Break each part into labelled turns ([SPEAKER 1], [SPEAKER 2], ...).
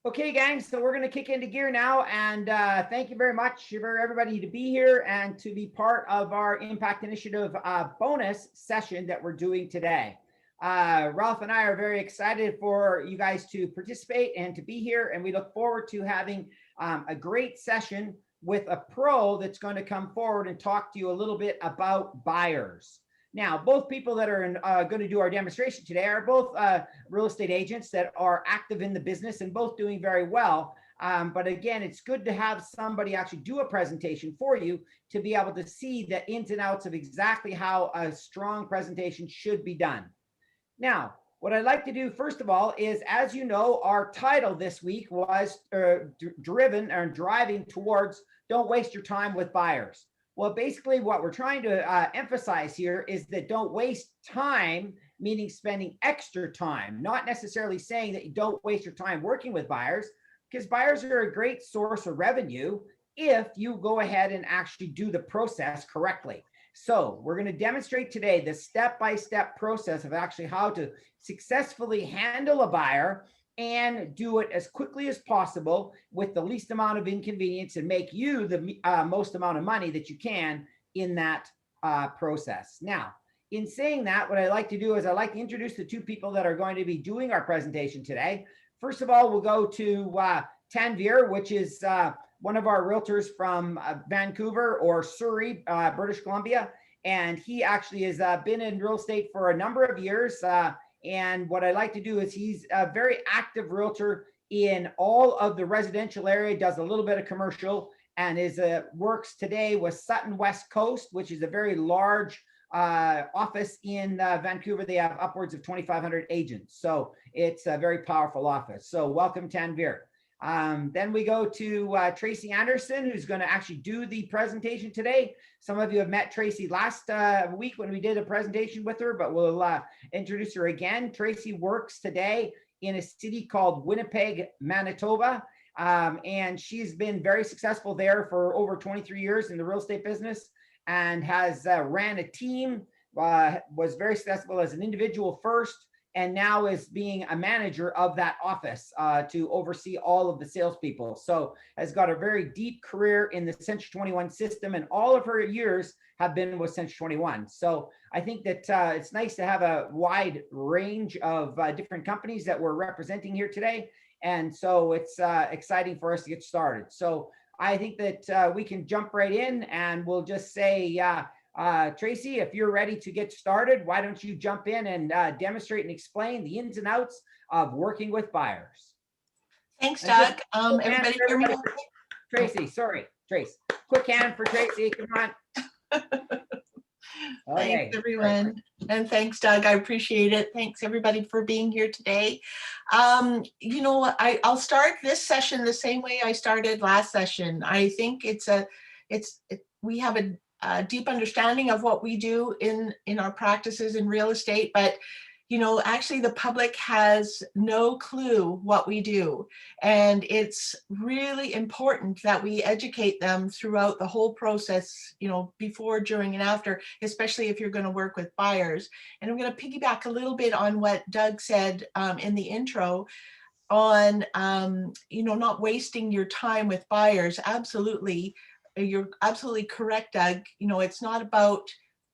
[SPEAKER 1] Okay, gang, so we're going to kick into gear now. And thank you very much for everybody to be here and to be part of our Impact Initiative bonus session that we're doing today. Ralph and I are very excited for you guys to participate and to be here. And we look forward to having a great session with a pro that's going to come forward and talk to you a little bit about buyers. Now, both people that are going to do our demonstration today are both real estate agents that are active in the business and both doing very well. But again, it's good to have somebody actually do a presentation for you to be able to see the ins and outs of exactly how a strong presentation should be done. Now, what I'd like to do, first of all, is, as you know, our title this week was driving towards don't waste your time with buyers. Well, basically what we're trying to emphasize here is that don't waste time, meaning spending extra time, not necessarily saying that you don't waste your time working with buyers, because buyers are a great source of revenue if you go ahead and actually do the process correctly. So we're going to demonstrate today the step-by-step process of actually how to successfully handle a buyer and do it as quickly as possible with the least amount of inconvenience and make you the most amount of money that you can in that process. Now, in saying that, what I like to do is I like to introduce the two people that are going to be doing our presentation today. First of all, we'll go to Tanvir, which is one of our realtors from Vancouver or Surrey, British Columbia. And he actually has been in real estate for a number of years. And what I like to do is he's a very active realtor in all of the residential area, does a little bit of commercial, and is works today with Sutton West Coast, which is a very large office in Vancouver. They have upwards of 2,500 agents. So it's a very powerful office. So welcome, Tanvir. Then we go to Tracy Anderson, who's going to actually do the presentation today. Some of you have met Tracy last week when we did a presentation with her, but we'll introduce her again. Tracy works today in a city called Winnipeg, Manitoba, and she's been very successful there for over 23 years in the real estate business and has ran a team, was very successful as an individual first, and now is being a manager of that office to oversee all of the salespeople. So has got a very deep career in the Century 21 system, and all of her years have been with Century 21. So I think that it's nice to have a wide range of different companies that we're representing here today. And so it's exciting for us to get started. So I think that we can jump right in, and we'll just say, Tracy, if you're ready to get started, why don't you jump in and demonstrate and explain the ins and outs of working with buyers.
[SPEAKER 2] Thanks, Doug. Everybody hear me?
[SPEAKER 1] Tracy, sorry, Trace. Quick hand for Tracy, come on. Okay.
[SPEAKER 2] Thanks, everyone. And thanks, Doug. I appreciate it. Thanks, everybody, for being here today. You know, I'll start this session the same way I started last session. I think we have a deep understanding of what we do in our practices in real estate, but you know, actually the public has no clue what we do. And it's really important that we educate them throughout the whole process, you know, before, during, and after, especially if you're going to work with buyers. And I'm going to piggyback a little bit on what Doug said in the intro on, you know, not wasting your time with buyers. Absolutely. You're absolutely correct, Doug. You know, it's not about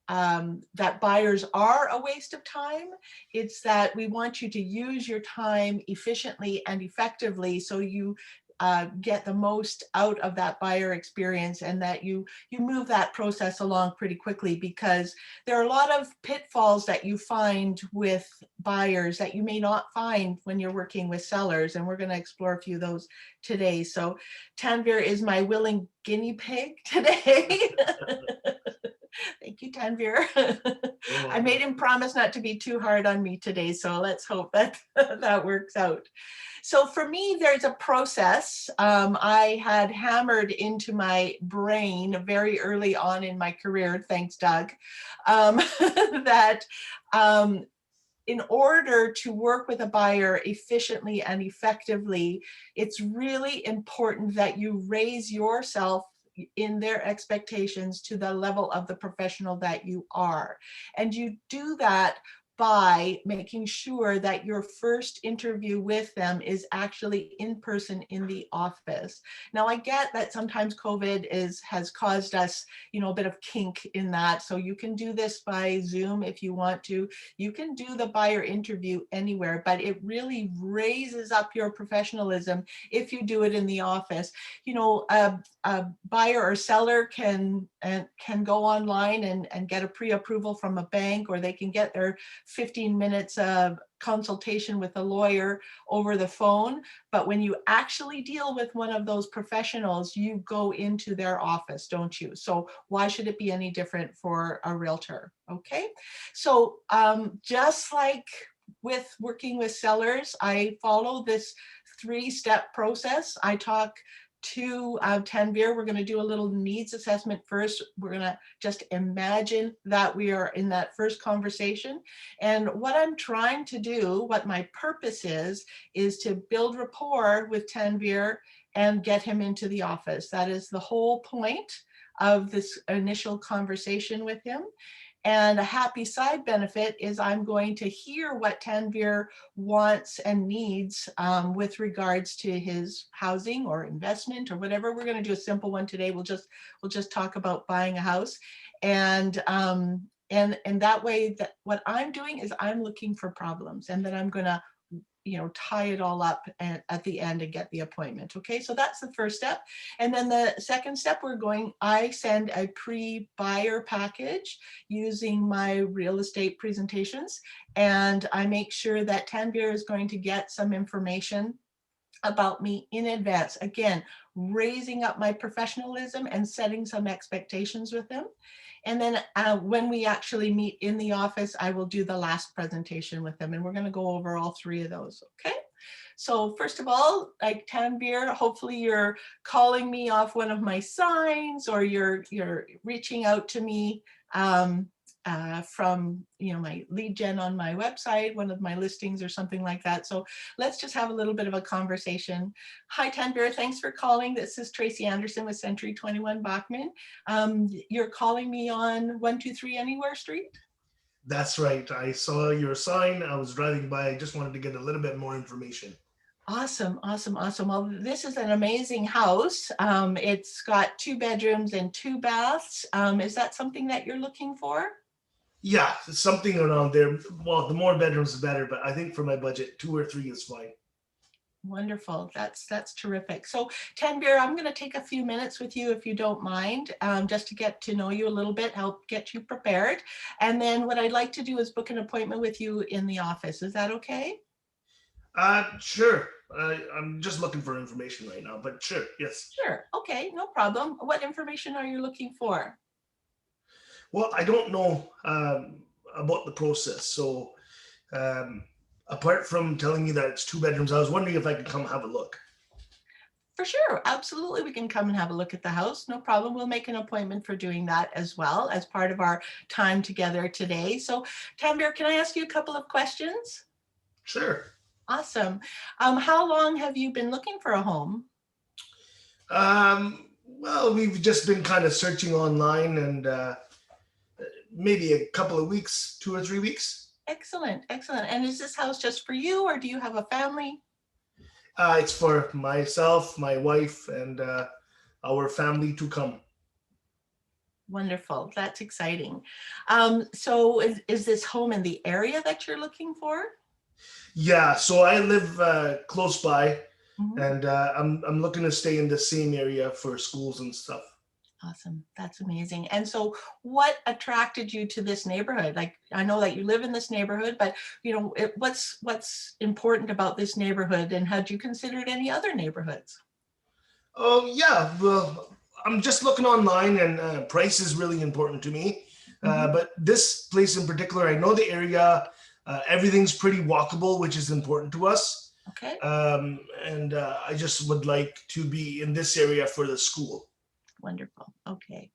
[SPEAKER 2] that buyers are a waste of time. It's that we want you to use your time efficiently and effectively so you get the most out of that buyer experience, and that you move that process along pretty quickly, because there are a lot of pitfalls that you find with buyers that you may not find when you're working with sellers, and we're going to explore a few of those today. So Tanvir is my willing guinea pig today. Thank you, Tanvir. I made him promise not to be too hard on me today, so let's hope that that works out. So for me, there's a process I had hammered into my brain very early on in my career, thanks, Doug, that in order to work with a buyer efficiently and effectively, it's really important that you raise yourself in their expectations to the level of the professional that you are. And you do that by making sure that your first interview with them is actually in person in the office. Now, I get that sometimes COVID has caused us, a bit of kink in that. So you can do this by Zoom if you want to. You can do the buyer interview anywhere, but it really raises up your professionalism if you do it in the office. A buyer or seller can go online and get a pre-approval from a bank, or they can get their 15 minutes of consultation with a lawyer over the phone. But when you actually deal with one of those professionals, you go into their office, don't you? So why should it be any different for a realtor? Okay. So just like with working with sellers, I follow this 3-step process. I talk to Tanvir. We're going to do a little needs assessment first. We're going to just imagine that we are in that first conversation. And what I'm trying to do, what my purpose is to build rapport with Tanvir and get him into the office. That is the whole point of this initial conversation with him. And a happy side benefit is I'm going to hear what Tanvir wants and needs with regards to his housing or investment or whatever. We're going to do a simple one today. We'll just talk about buying a house, and that way, that what I'm doing is I'm looking for problems, and then I'm going to tie it all up at the end and get the appointment. Okay, so that's the first step. And then the second step, I send a pre-buyer package using my real estate presentations. And I make sure that Tanvir is going to get some information about me in advance. Again, raising up my professionalism and setting some expectations with them. And then when we actually meet in the office, I will do the last presentation with them. And we're going to go over all 3 of those. Okay. So first of all, like Tanvir, hopefully you're calling me off one of my signs, or you're reaching out to me from my lead gen on my website, one of my listings or something like that. So let's just have a little bit of a conversation. Hi Tanvir, thanks for calling. This is Tracy Anderson with Century 21 Bachman. You're calling me on 123 Anywhere Street?
[SPEAKER 3] That's right. I saw your sign. I was driving by. I just wanted to get a little bit more information.
[SPEAKER 2] Awesome, awesome, awesome. Well, this is an amazing house. It's got 2 bedrooms and 2 baths. Is that something that you're looking for?
[SPEAKER 3] Yeah, something around there. Well, the more bedrooms, the better. But I think for my budget, 2 or 3 is fine.
[SPEAKER 2] Wonderful. That's terrific. So Tanvir, I'm going to take a few minutes with you, if you don't mind, just to get to know you a little bit, help get you prepared. And then what I'd like to do is book an appointment with you in the office. Is that okay?
[SPEAKER 3] Sure. I'm just looking for information right now, but sure, yes.
[SPEAKER 2] Sure. Okay, no problem. What information are you looking for?
[SPEAKER 3] Well, I don't know about the process. So apart from telling me that it's 2 bedrooms, I was wondering if I could come have a look.
[SPEAKER 2] For sure. Absolutely. We can come and have a look at the house. No problem. We'll make an appointment for doing that as well as part of our time together today. So Tanvir, can I ask you a couple of questions?
[SPEAKER 3] Sure.
[SPEAKER 2] Awesome. How long have you been looking for a home?
[SPEAKER 3] Well, we've just been kind of searching online, and maybe a couple of weeks, 2 or 3 weeks.
[SPEAKER 2] Excellent, excellent. And is this house just for you, or do you have a family?
[SPEAKER 3] It's for myself, my wife, and our family to come.
[SPEAKER 2] Wonderful. That's exciting. So is this home in the area that you're looking for?
[SPEAKER 3] Yeah, so I live close by,
[SPEAKER 2] Mhm.
[SPEAKER 3] and I'm looking to stay in the same area for schools and stuff.
[SPEAKER 2] Awesome. That's amazing. And so what attracted you to this neighborhood? Like, I know that you live in this neighborhood, but what's important about this neighborhood, and had you considered any other neighborhoods?
[SPEAKER 3] Oh, yeah, well, I'm just looking online, and price is really important to me. But this place in particular, I know the area, everything's pretty walkable, which is important to us.
[SPEAKER 2] Okay.
[SPEAKER 3] And I just would like to be in this area for the school.
[SPEAKER 2] Wonderful. Okay.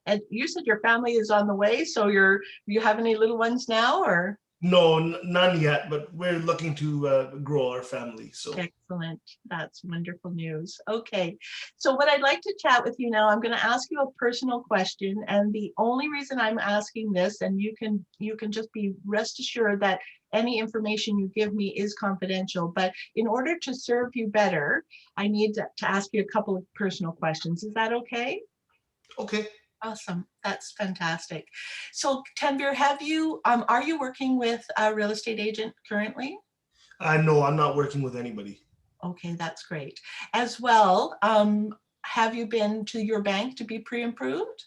[SPEAKER 2] And you said your family is on the way, so you have any little ones now, or?
[SPEAKER 3] No, none yet, but we're looking to grow our family. So
[SPEAKER 2] Excellent. That's wonderful news. Okay. So what I'd like to chat with you now, I'm going to ask you a personal question. And the only reason I'm asking this, and you can just be rest assured that any information you give me is confidential, but in order to serve you better, I need to ask you a couple of personal questions. Is that okay?
[SPEAKER 3] okay.
[SPEAKER 2] Awesome. That's fantastic. So Tanvir, are you working with a real estate agent currently?
[SPEAKER 3] No, I'm not working with anybody.
[SPEAKER 2] Okay, that's great. As well, have you been to your bank to be pre-approved?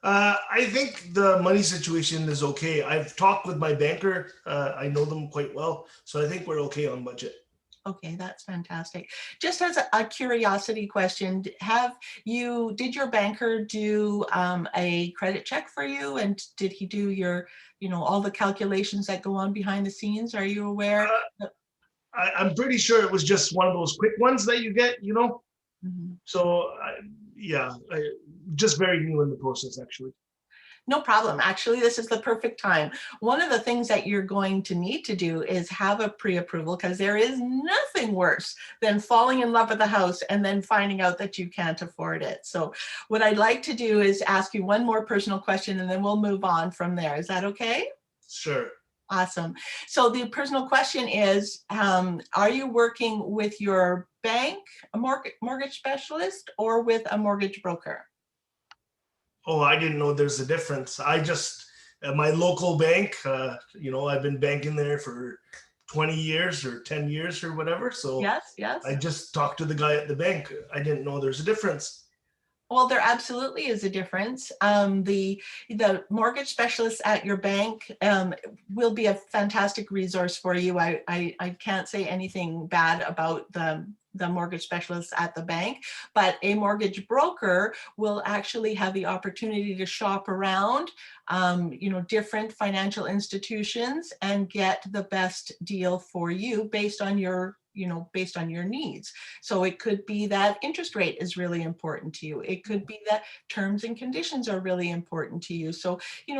[SPEAKER 3] I think the money situation is okay. I've talked with my banker. I know them quite well, so I think we're okay on budget.
[SPEAKER 2] Okay, that's fantastic. Just as a curiosity question, did your banker do a credit check for you? And did he do your, all the calculations that go on behind the scenes? Are you aware?
[SPEAKER 3] I'm pretty sure it was just one of those quick ones that you get,
[SPEAKER 2] Mhm.
[SPEAKER 3] So yeah, just very new in the process, actually.
[SPEAKER 2] No problem. Actually, this is the perfect time. One of the things that you're going to need to do is have a pre-approval, because there is nothing worse than falling in love with a house and then finding out that you can't afford it. So what I'd like to do is ask you one more personal question, and then we'll move on from there. Is that okay?
[SPEAKER 3] Sure.
[SPEAKER 2] Awesome. So the personal question is, are you working with your bank, a mortgage specialist, or with a mortgage broker?
[SPEAKER 3] Oh, I didn't know there's a difference. I just, at my local bank, I've been banking there for 20 years or 10 years or whatever. So
[SPEAKER 2] Yes, yes.
[SPEAKER 3] I just talked to the guy at the bank. I didn't know there's a difference.
[SPEAKER 2] Well, there absolutely is a difference. The mortgage specialist at your bank will be a fantastic resource for you. I can't say anything bad about the mortgage specialist at the bank, but a mortgage broker will actually have the opportunity to shop around, different financial institutions and get the best deal for you based on your needs. So it could be that interest rate is really important to you. It could be that terms and conditions are really important to you. So,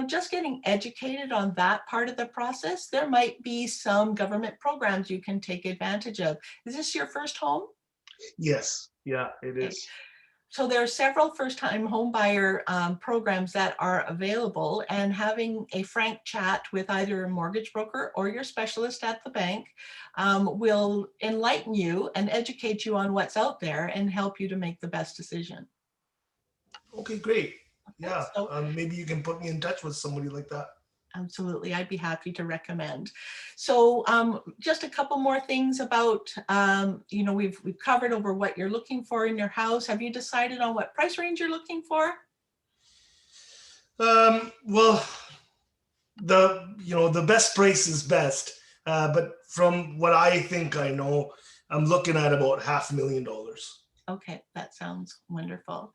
[SPEAKER 2] just getting educated on that part of the process, there might be some government programs you can take advantage of. Is this your first home?
[SPEAKER 3] Yes. Yeah, it
[SPEAKER 2] Okay.
[SPEAKER 3] is.
[SPEAKER 2] So there are several first-time homebuyer programs that are available, and having a frank chat with either a mortgage broker or your specialist at the bank will enlighten you and educate you on what's out there and help you to make the best decision.
[SPEAKER 3] Okay, great.
[SPEAKER 2] Okay,
[SPEAKER 3] Yeah,
[SPEAKER 2] so
[SPEAKER 3] maybe you can put me in touch with somebody like that.
[SPEAKER 2] absolutely, I'd be happy to recommend. So just a couple more things about, we've covered over what you're looking for in your house. Have you decided on what price range you're looking for?
[SPEAKER 3] Well, the best price is best, but from what I think I know, I'm looking at about $500,000.
[SPEAKER 2] Okay, that sounds wonderful.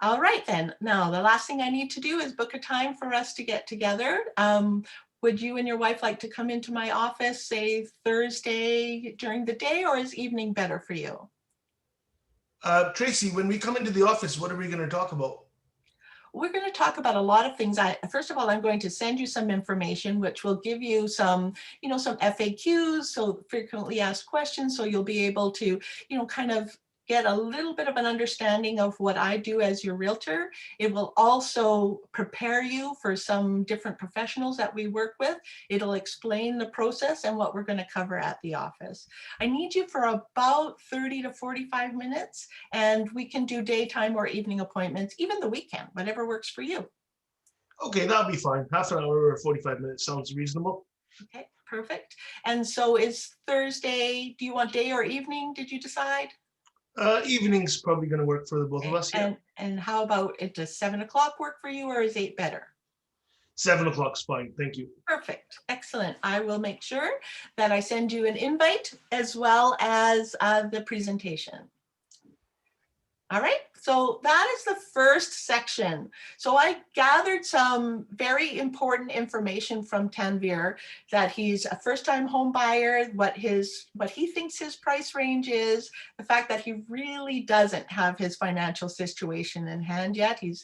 [SPEAKER 2] All right, then. Now, the last thing I need to do is book a time for us to get together. Would you and your wife like to come into my office, say Thursday during the day, or is evening better for you?
[SPEAKER 3] Tracy, when we come into the office, what are we going to talk about?
[SPEAKER 2] We're going to talk about a lot of things. First of all, I'm going to send you some information, which will give you some FAQs, so frequently asked questions, so you'll be able to, kind of get a little bit of an understanding of what I do as your realtor. It will also prepare you for some different professionals that we work with. It'll explain the process and what we're going to cover at the office. I need you for about 30 to 45 minutes, and we can do daytime or evening appointments, even the weekend, whatever works for you.
[SPEAKER 3] Okay, that'll be fine. Half an hour or 45 minutes sounds reasonable.
[SPEAKER 2] Okay, perfect. And so is Thursday, do you want day or evening? Did you decide?
[SPEAKER 3] Evening's probably going to work for the both of us. Yeah.
[SPEAKER 2] And how about does 7 o'clock work for you, or is 8 better?
[SPEAKER 3] 7 o'clock's fine. Thank you.
[SPEAKER 2] Perfect. Excellent. I will make sure that I send you an invite as well as the presentation. All right, so that is the first section. So I gathered some very important information from Tanvir, that he's a first-time home buyer, what he thinks his price range is, the fact that he really doesn't have his financial situation in hand yet. He's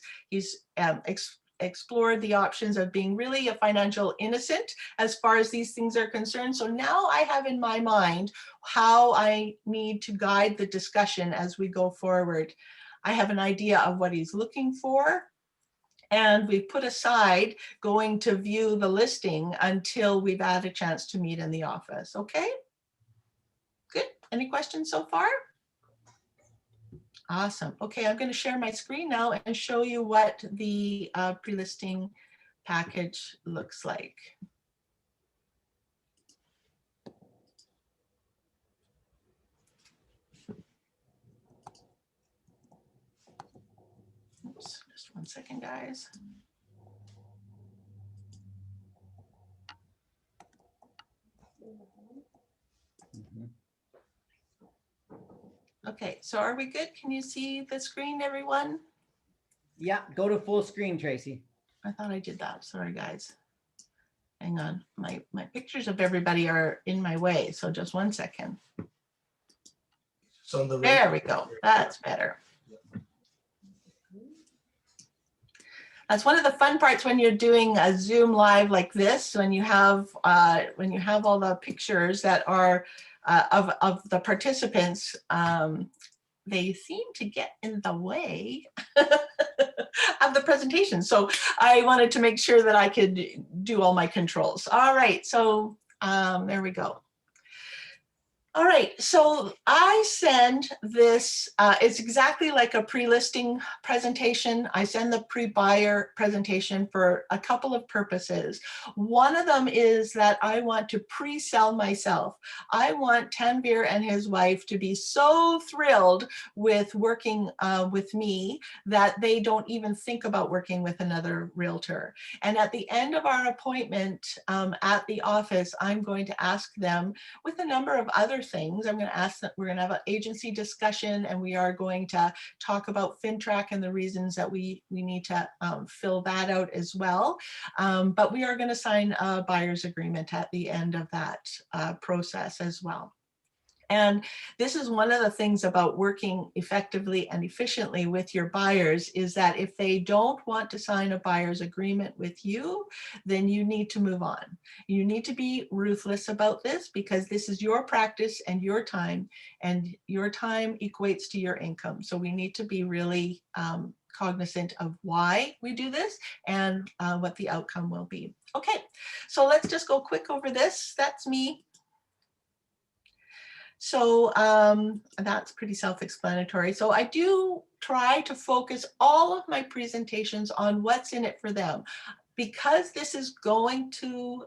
[SPEAKER 2] explored the options of being really a financial innocent as far as these things are concerned. So now I have in my mind how I need to guide the discussion as we go forward. I have an idea of what he's looking for, and we've put aside going to view the listing until we've had a chance to meet in the office. Okay, good. Any questions so far? Awesome. Okay, I'm going to share my screen now and show you what the pre-listing package looks like. Oops, just 1 second, guys. Okay, so are we good? Can you see the screen, everyone?
[SPEAKER 1] Yeah, go to full screen, Tracy.
[SPEAKER 2] I thought I did that. Sorry, guys. Hang on. My pictures of everybody are in my way, so just 1 second.
[SPEAKER 3] So
[SPEAKER 2] There we go. That's better. That's one of the fun parts when you're doing a Zoom live like this, when you have all the pictures that are of the participants, they seem to get in the way of the presentation. So I wanted to make sure that I could do all my controls. All right, so there we go. All right, so I send this, it's exactly like a pre-listing presentation. I send the pre-buyer presentation for a couple of purposes. One of them is that I want to pre-sell myself. I want Tanvir and his wife to be so thrilled with working with me that they don't even think about working with another realtor. And at the end of our appointment at the office, I'm going to ask them with a number of other things. I'm going to ask that we're going to have an agency discussion, and we are going to talk about FinTrack and the reasons that we need to fill that out as well. But we are going to sign a buyer's agreement at the end of that process as well. And this is one of the things about working effectively and efficiently with your buyers, is that if they don't want to sign a buyer's agreement with you, then you need to move on. You need to be ruthless about this, because this is your practice and your time equates to your income. So we need to be really cognizant of why we do this and what the outcome will be. Okay, so let's just go quick over this. That's me. So that's pretty self-explanatory. So I do try to focus all of my presentations on what's in it for them. Because this is going to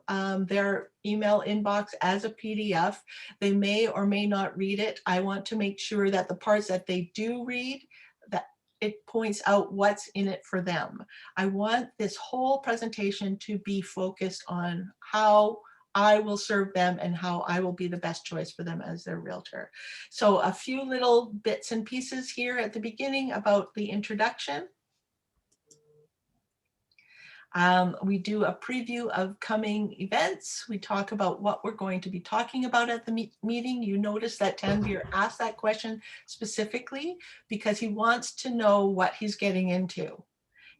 [SPEAKER 2] their email inbox as a PDF, they may or may not read it. I want to make sure that the parts that they do read, that it points out what's in it for them. I want this whole presentation to be focused on how I will serve them and how I will be the best choice for them as their realtor. So a few little bits and pieces here at the beginning about the introduction. We do a preview of coming events. We talk about what we're going to be talking about at the meeting. You notice that Tanvir asked that question specifically because he wants to know what he's getting into.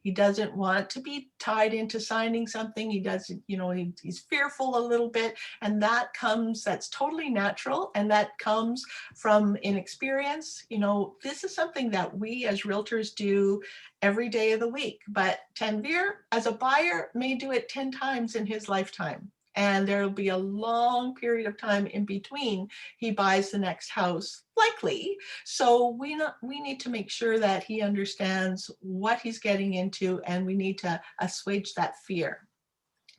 [SPEAKER 2] He doesn't want to be tied into signing something. He doesn't, you know, he's fearful a little bit, and that's totally natural, and that comes from inexperience. You know, this is something that we as realtors do every day of the week, but Tanvir as a buyer may do it 10 times in his lifetime. And there'll be a long period of time in between he buys the next house, likely. So we need to make sure that he understands what he's getting into, and we need to assuage that fear.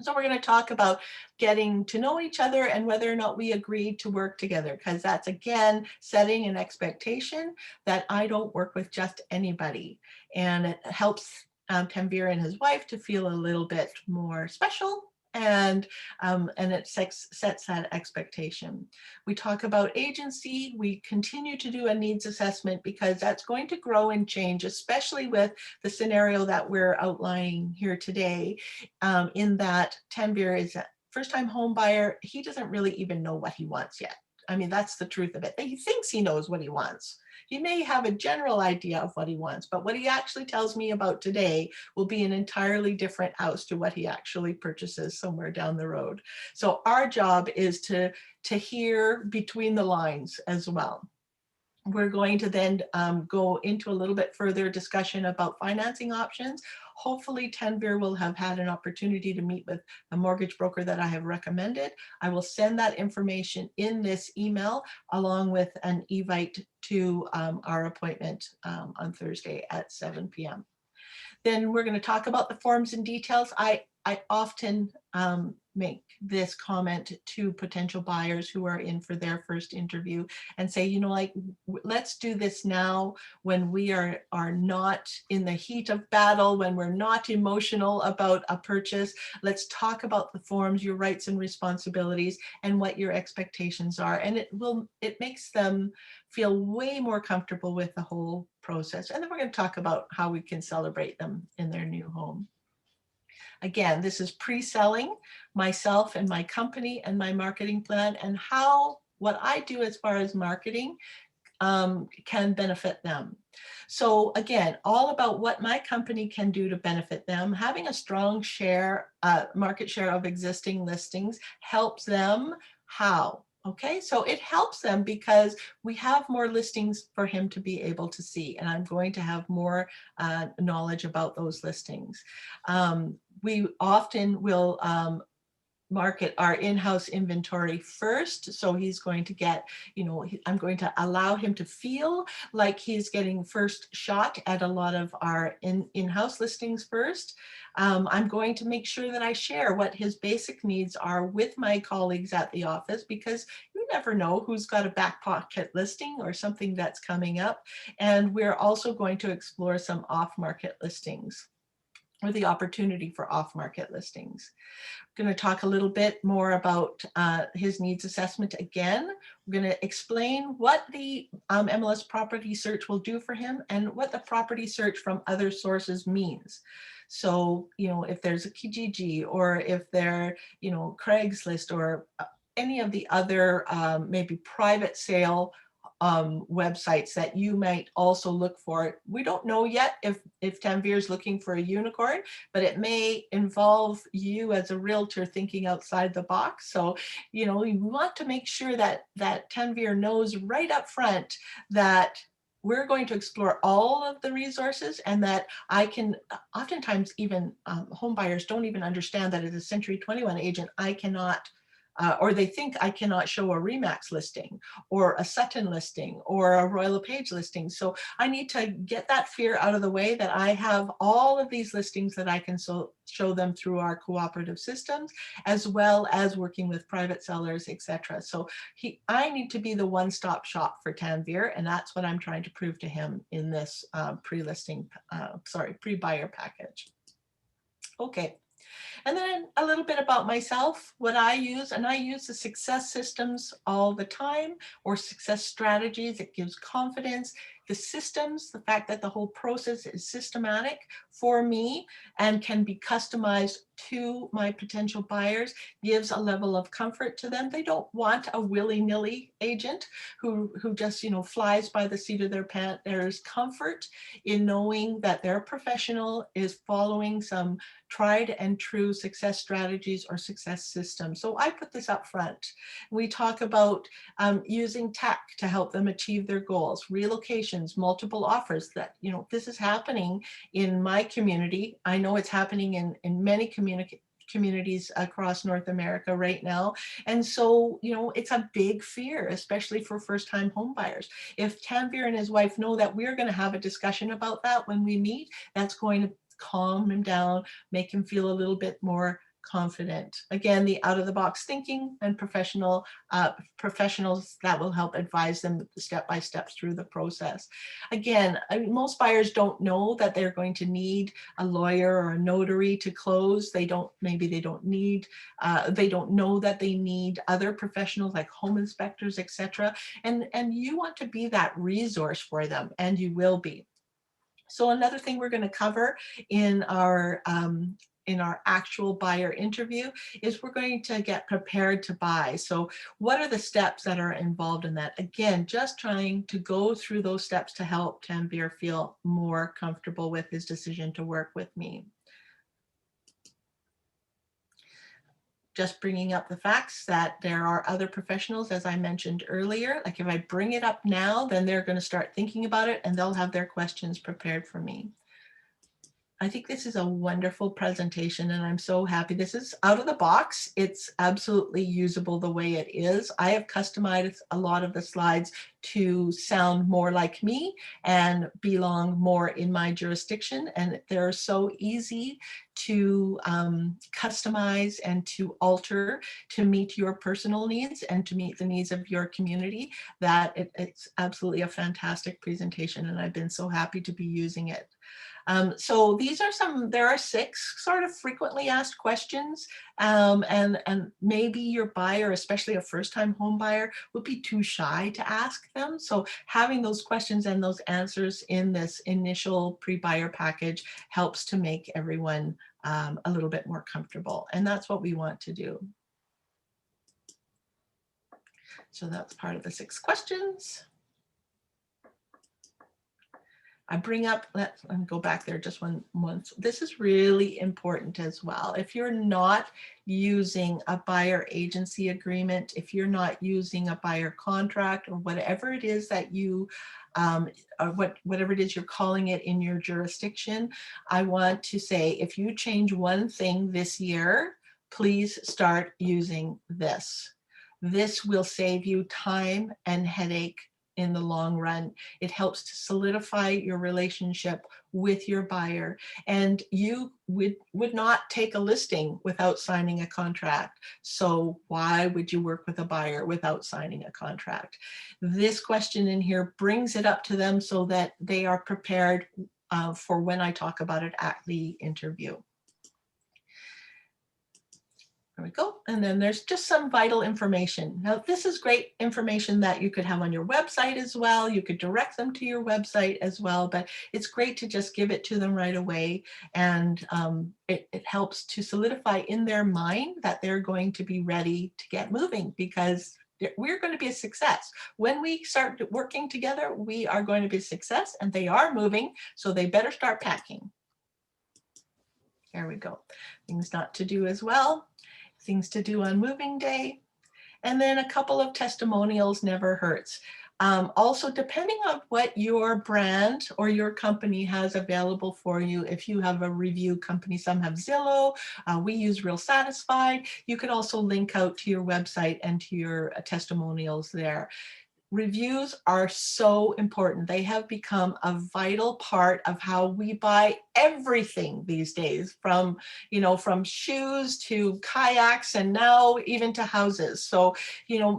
[SPEAKER 2] So we're going to talk about getting to know each other and whether or not we agreed to work together, because that's, again, setting an expectation that I don't work with just anybody. And it helps Tanvir and his wife to feel a little bit more special. And it sets that expectation. We talk about agency. We continue to do a needs assessment because that's going to grow and change, especially with the scenario that we're outlining here today, in that Tanvir is a first-time home buyer. He doesn't really even know what he wants yet. I mean, that's the truth of it. He thinks he knows what he wants. He may have a general idea of what he wants, but what he actually tells me about today will be an entirely different house to what he actually purchases somewhere down the road. So our job is to hear between the lines as well. We're going to then go into a little bit further discussion about financing options. Hopefully Tanvir will have had an opportunity to meet with a mortgage broker that I have recommended. I will send that information in this email along with an invite to our appointment on Thursday at 7 p.m. Then we're going to talk about the forms and details. I often make this comment to potential buyers who are in for their first interview and say, you know, like, let's do this now when we are not in the heat of battle, when we're not emotional about a purchase. Let's talk about the forms, your rights and responsibilities, and what your expectations are. And it makes them feel way more comfortable with the whole process. And then we're going to talk about how we can celebrate them in their new home. Again, this is pre-selling myself and my company and my marketing plan, and how what I do as far as marketing can benefit them. So again, all about what my company can do to benefit them. Having a strong share, market share of existing listings helps them. How? Okay, so it helps them because we have more listings for him to be able to see, and I'm going to have more knowledge about those listings. We often will market our in-house inventory first. So he's going to get, you know, I'm going to allow him to feel like he's getting first shot at a lot of our in-house listings first. I'm going to make sure that I share what his basic needs are with my colleagues at the office, because you never know who's got a back pocket listing or something that's coming up. And we're also going to explore some off-market listings, or the opportunity for off-market listings. Going to talk a little bit more about his needs assessment again. We're going to explain what the MLS property search will do for him and what the property search from other sources means. So, you know, if there's a Kijiji, or if they're, you know, Craigslist, or any of the other maybe private sale websites that you might also look for. We don't know yet if Tanvir is looking for a unicorn, but it may involve you as a realtor thinking outside the box. So, you know, you want to make sure that Tanvir knows right up front that we're going to explore all of the resources, and that I can, oftentimes even home buyers don't even understand that as a Century 21 agent, I cannot or they think I cannot show a Remax listing or a Sutton listing or a Royal LePage listing. So I need to get that fear out of the way, that I have all of these listings that I can show them through our cooperative systems, as well as working with private sellers, etc. So I need to be the one-stop shop for Tanvir, and that's what I'm trying to prove to him in this pre-buyer package. Okay. And then a little bit about myself, what I use, and I use the success systems all the time, or success strategies. It gives confidence. The systems, the fact that the whole process is systematic for me and can be customized to my potential buyers, gives a level of comfort to them. They don't want a willy-nilly agent who just, you know, flies by the seat of their pants. There's comfort in knowing that their professional is following some tried and true success strategies or success systems. So I put this up front. We talk about using tech to help them achieve their goals, relocations, multiple offers. That, you know, this is happening in my community. I know it's happening in many communities across North America right now. And so, you know, it's a big fear, especially for first-time home buyers. If Tanvir and his wife know that we're going to have a discussion about that when we meet, that's going to calm him down, make him feel a little bit more confident. Again, the out-of-the-box thinking and professionals that will help advise them step by step through the process. Again, most buyers don't know that they're going to need a lawyer or a notary to close. Maybe they don't know that they need other professionals like home inspectors, etc. And you want to be that resource for them, and you will be. So another thing we're going to cover in our in our actual buyer interview is we're going to get prepared to buy. So what are the steps that are involved in that? Again, just trying to go through those steps to help Tanvir feel more comfortable with his decision to work with me. Just bringing up the facts that there are other professionals, as I mentioned earlier. Like if I bring it up now, then they're going to start thinking about it and they'll have their questions prepared for me. I think this is a wonderful presentation and I'm so happy. This is out of the box. It's absolutely usable the way it is. I have customized a lot of the slides to sound more like me and belong more in my jurisdiction. And they're so easy to customize and to alter to meet your personal needs and to meet the needs of your community that it's absolutely a fantastic presentation. And I've been so happy to be using it. So these are there are 6 sort of frequently asked questions, and maybe your buyer, especially a first-time home buyer, would be too shy to ask them. So having those questions and those answers in this initial pre-buyer package helps to make everyone a little bit more comfortable, and that's what we want to do. So that's part of the 6 questions. I bring up, let me go back there just once. This is really important as well. If you're not using a buyer agency agreement, if you're not using a buyer contract or whatever it is that you, whatever it is you're calling it in your jurisdiction, I want to say if you change one thing this year, please start using this. This will save you time and headache in the long run. It helps to solidify your relationship with your buyer, and you would not take a listing without signing a contract. So why would you work with a buyer without signing a contract? This question in here brings it up to them so that they are prepared for when I talk about it at the interview. There we go. And then there's just some vital information. Now, this is great information that you could have on your website as well. You could direct them to your website as well, but it's great to just give it to them right away. And it helps to solidify in their mind that they're going to be ready to get moving, because we're going to be a success. When we start working together, we are going to be a success, and they are moving, so they better start packing. There we go. Things not to do as well. Things to do on moving day, and then a couple of testimonials never hurts. Also, depending on what your brand or your company has available for you, if you have a review company, some have Zillow, we use Real Satisfied. You could also link out to your website and to your testimonials there. Reviews are so important. They have become a vital part of how we buy everything these days, from, from shoes to kayaks and now even to houses. So,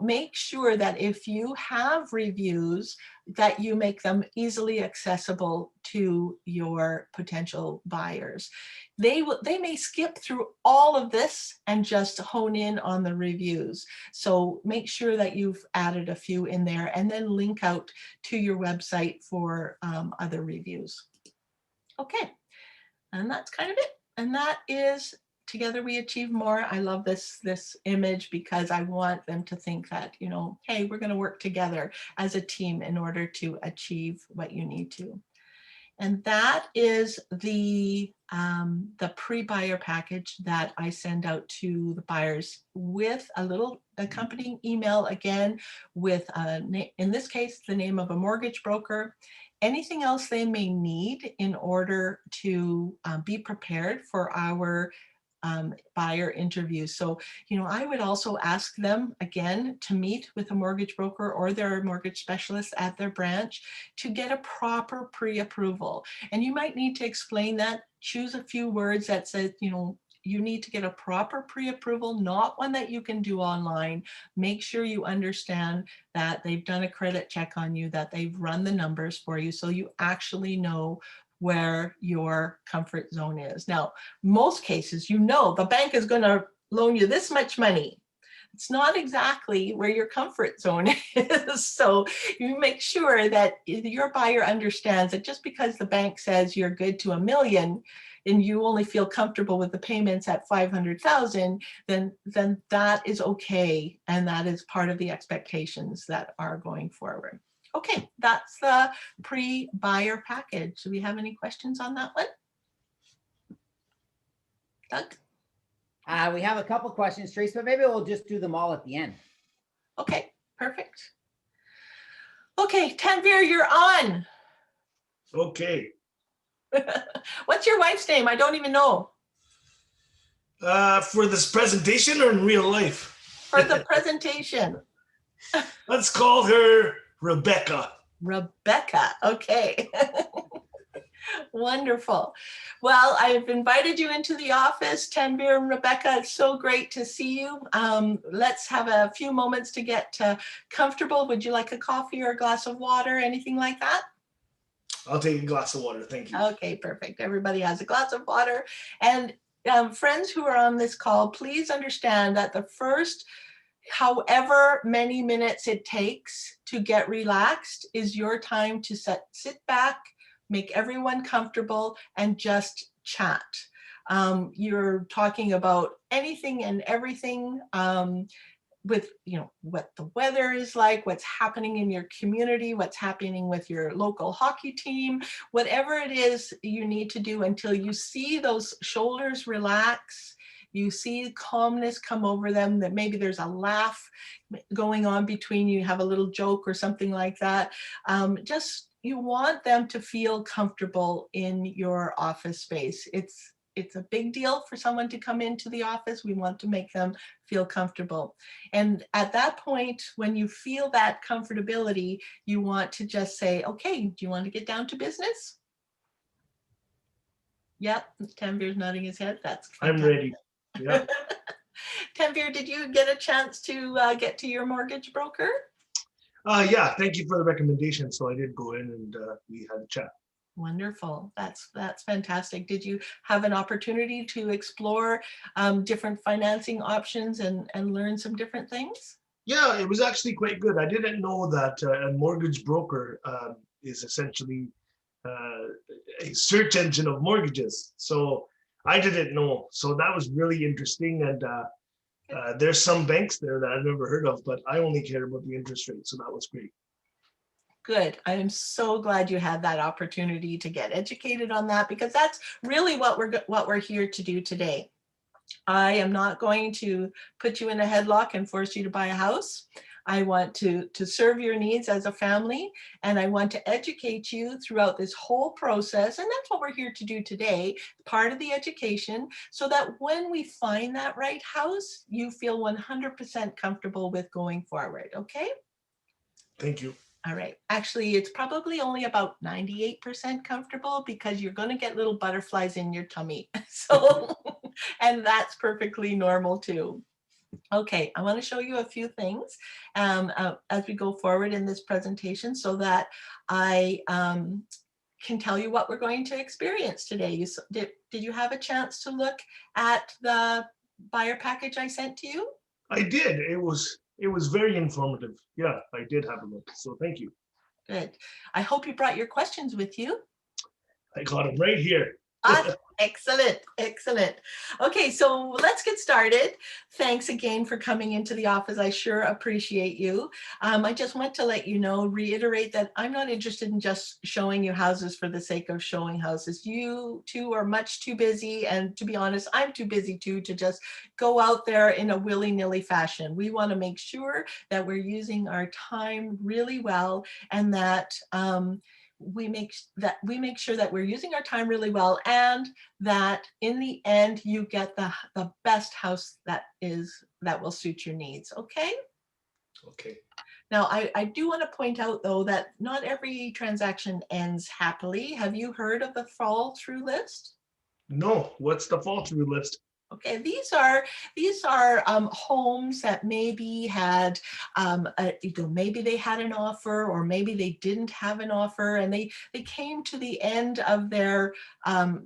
[SPEAKER 2] make sure that if you have reviews, that you make them easily accessible to your potential buyers. They may skip through all of this and just hone in on the reviews. So make sure that you've added a few in there, and then link out to your website for other reviews. Okay, and that's kind of it. And that is Together We Achieve More. I love this image because I want them to think that, hey, we're going to work together as a team in order to achieve what you need to. And that is the pre-buyer package that I send out to the buyers with a little accompanying email, again, with, in this case, the name of a mortgage broker, anything else they may need in order to be prepared for our buyer interviews. So, I would also ask them again to meet with a mortgage broker or their mortgage specialist at their branch to get a proper pre-approval. And you might need to explain that, choose a few words that says, you need to get a proper pre-approval, not one that you can do online. Make sure you understand that they've done a credit check on you, that they've run the numbers for you, so you actually know where your comfort zone is. Now, most cases, the bank is going to loan you this much money. It's not exactly where your comfort zone is. So you make sure that your buyer understands that just because the bank says you're good to $1 million, and you only feel comfortable with the payments at 500,000, then that is okay. And that is part of the expectations that are going forward. Okay, that's the pre-buyer package. Do we have any questions on that one? Doug?
[SPEAKER 1] We have a couple questions, Trace, but maybe we'll just do them all at the end.
[SPEAKER 2] Okay, perfect. Okay, Tanvir, you're on.
[SPEAKER 3] Okay.
[SPEAKER 2] What's your wife's name? I don't even know.
[SPEAKER 3] For this presentation or in real life?
[SPEAKER 2] For the presentation.
[SPEAKER 3] Let's call her Rebecca.
[SPEAKER 2] Rebecca, okay. Wonderful. Well, I've invited you into the office, Tanvir and Rebecca. It's so great to see you. Let's have a few moments to get comfortable. Would you like a coffee or a glass of water, anything like that?
[SPEAKER 3] I'll take a glass of water. Thank you.
[SPEAKER 2] Okay, perfect. Everybody has a glass of water. And friends who are on this call, please understand that the first however many minutes it takes to get relaxed is your time to sit back, make everyone comfortable, and just chat. You're talking about anything and everything with, you know, what the weather is like, what's happening in your community, what's happening with your local hockey team, whatever it is you need to do until you see those shoulders relax, you see calmness come over them, that maybe there's a laugh going on between you, have a little joke or something like that. Just, you want them to feel comfortable in your office space. It's a big deal for someone to come into the office. We want to make them feel comfortable. And at that point, when you feel that comfortability, you want to just say, okay, do you want to get down to business? Yep, Tanvir's nodding his head. That's
[SPEAKER 3] I'm ready. Yeah.
[SPEAKER 2] Tanvir, did you get a chance to get to your mortgage broker?
[SPEAKER 3] Yeah, thank you for the recommendation. So I did go in and we had a chat.
[SPEAKER 2] Wonderful. That's fantastic. Did you have an opportunity to explore different financing options and learn some different things?
[SPEAKER 3] Yeah, it was actually quite good. I didn't know that a mortgage broker is essentially a search engine of mortgages. So I didn't know. So that was really interesting. And there's some banks there that I've never heard of, but I only care about the interest rate. So that was great.
[SPEAKER 2] Good. I am so glad you had that opportunity to get educated on that, because that's really what we're here to do today. I am not going to put you in a headlock and force you to buy a house. I want to serve your needs as a family, and I want to educate you throughout this whole process. And that's what we're here to do today, part of the education, so that when we find that right house, you feel 100% comfortable with going forward. Okay?
[SPEAKER 3] Thank you.
[SPEAKER 2] All right. Actually, it's probably only about 98% comfortable, because you're going to get little butterflies in your tummy. So, and that's perfectly normal too. Okay, I want to show you a few things as we go forward in this presentation, so that I can tell you what we're going to experience today. Did you have a chance to look at the buyer package I sent to you?
[SPEAKER 3] I did. It was very informative. Yeah, I did have a look. So thank you.
[SPEAKER 2] Good. I hope you brought your questions with you.
[SPEAKER 3] I got them right here.
[SPEAKER 2] Excellent, excellent. Okay, so let's get started. Thanks again for coming into the office. I sure appreciate you. I just want to let you know, reiterate that I'm not interested in just showing you houses for the sake of showing houses. You two are much too busy, and to be honest, I'm too busy too, to just go out there in a willy-nilly fashion. We want to make sure that we're using our time really well, and that we make sure that we're using our time really well, and that in the end you get the best house that will suit your needs. Okay.
[SPEAKER 3] Okay.
[SPEAKER 2] Now I do want to point out though that not every transaction ends happily. Have you heard of the fall through list?
[SPEAKER 3] No, what's the fall through list?
[SPEAKER 2] Okay, these are homes that maybe had maybe they had an offer, or maybe they didn't have an offer, and they came to the end of their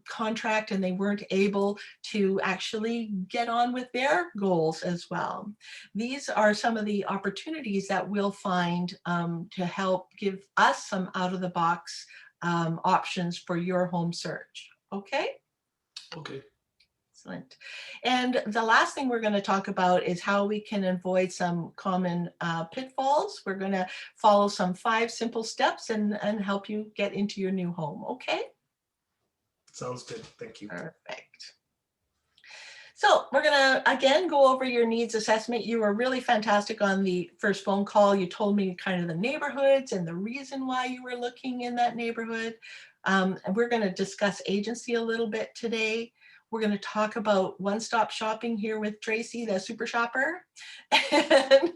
[SPEAKER 2] contract and they weren't able to actually get on with their goals as well. These are some of the opportunities that we'll find to help give us some out of the box options for your home search. Okay.
[SPEAKER 3] Okay.
[SPEAKER 2] Excellent. And the last thing we're going to talk about is how we can avoid some common pitfalls. We're going to follow some 5 simple steps and help you get into your new home. Okay?
[SPEAKER 3] Sounds good. Thank you.
[SPEAKER 2] Perfect. So we're going to, again, go over your needs assessment. You were really fantastic on the first phone call. You told me kind of the neighborhoods and the reason why you were looking in that neighborhood. And we're going to discuss agency a little bit today. We're going to talk about one-stop shopping here with Tracy, the super shopper. And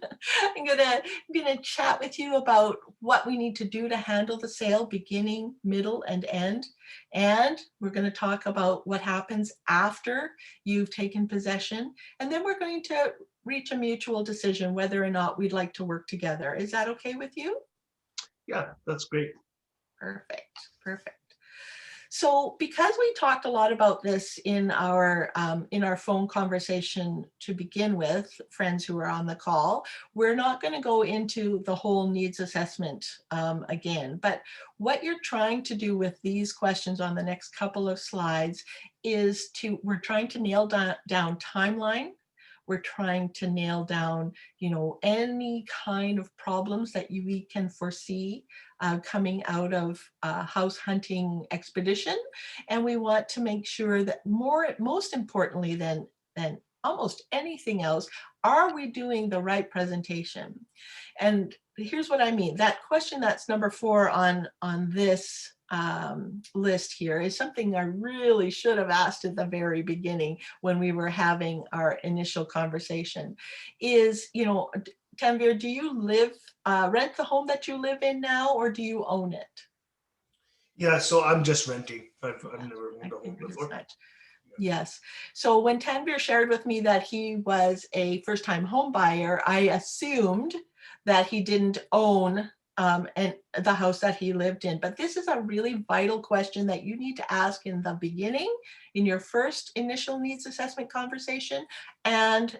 [SPEAKER 2] I'm gonna chat with you about what we need to do to handle the sale, beginning, middle, and end. And we're going to talk about what happens after you've taken possession. And then we're going to reach a mutual decision whether or not we'd like to work together. Is that okay with you?
[SPEAKER 3] Yeah, that's great.
[SPEAKER 2] Perfect, perfect. So because we talked a lot about this in our phone conversation to begin with, friends who are on the call, we're not going to go into the whole needs assessment again. But what you're trying to do with these questions on the next couple of slides is we're trying to nail down timeline. We're trying to nail down, any kind of problems that we can foresee coming out of a house hunting expedition. And we want to make sure that most importantly than almost anything else, are we doing the right presentation? And here's what I mean. That question that's number 4 on this list here is something I really should have asked at the very beginning when we were having our initial conversation is, Tanvir, do you rent the home that you live in now, or do you own it?
[SPEAKER 3] Yeah, so I'm just renting. I've never owned a home before.
[SPEAKER 2] Yes. So when Tanvir shared with me that he was a first-time home buyer, I assumed that he didn't own and the house that he lived in. But this is a really vital question that you need to ask in the beginning, in your first initial needs assessment conversation, and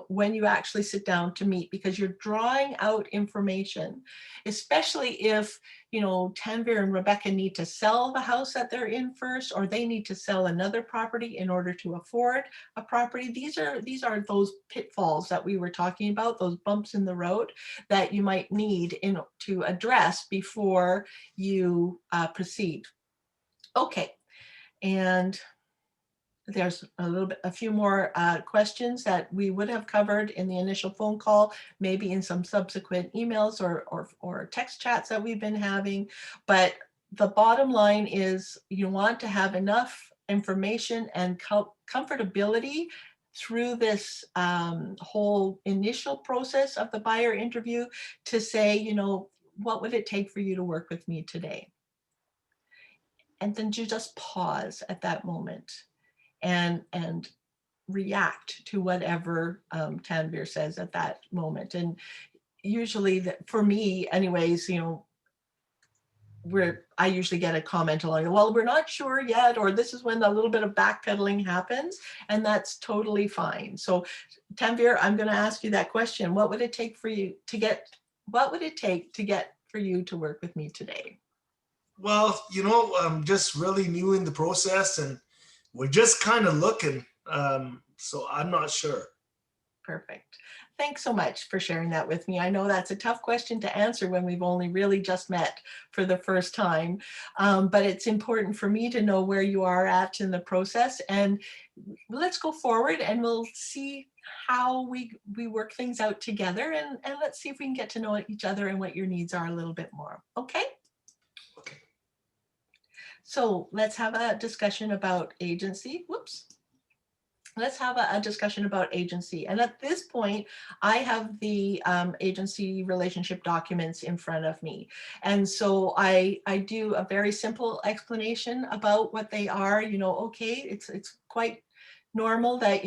[SPEAKER 2] when you actually sit down to meet, because you're drawing out information, especially if Tanvir and Rebecca need to sell the house that they're in first, or they need to sell another property in order to afford a property. These are those pitfalls that we were talking about, those bumps in the road that you might need to address before you proceed. Okay, and there's a few more questions that we would have covered in the initial phone call, maybe in some subsequent emails or text chats that we've been having. But the bottom line is you want to have enough information and comfortability through this whole initial process of the buyer interview to say, what would it take for you to work with me today? And then you just pause at that moment and react to whatever Tanvir says at that moment. And usually, for me anyways, I usually get a comment along, well, we're not sure yet, or this is when a little bit of backpedaling happens, and that's totally fine. So Tanvir, I'm going to ask you that question. What would it take for you to get for you to work with me today?
[SPEAKER 3] Well, I'm just really new in the process, and we're just kind of looking. So I'm not sure.
[SPEAKER 2] Perfect. Thanks so much for sharing that with me. I know that's a tough question to answer when we've only really just met for the first time, but it's important for me to know where you are at in the process. And let's go forward and we'll see how we work things out together, and let's see if we can get to know each other and what your needs are a little bit more. Okay?
[SPEAKER 3] Okay.
[SPEAKER 2] So let's have a discussion about agency. Whoops. Let's have a discussion about agency. And at this point, I have the agency relationship documents in front of me. And so I do a very simple explanation about what they are. Okay, it's quite normal that,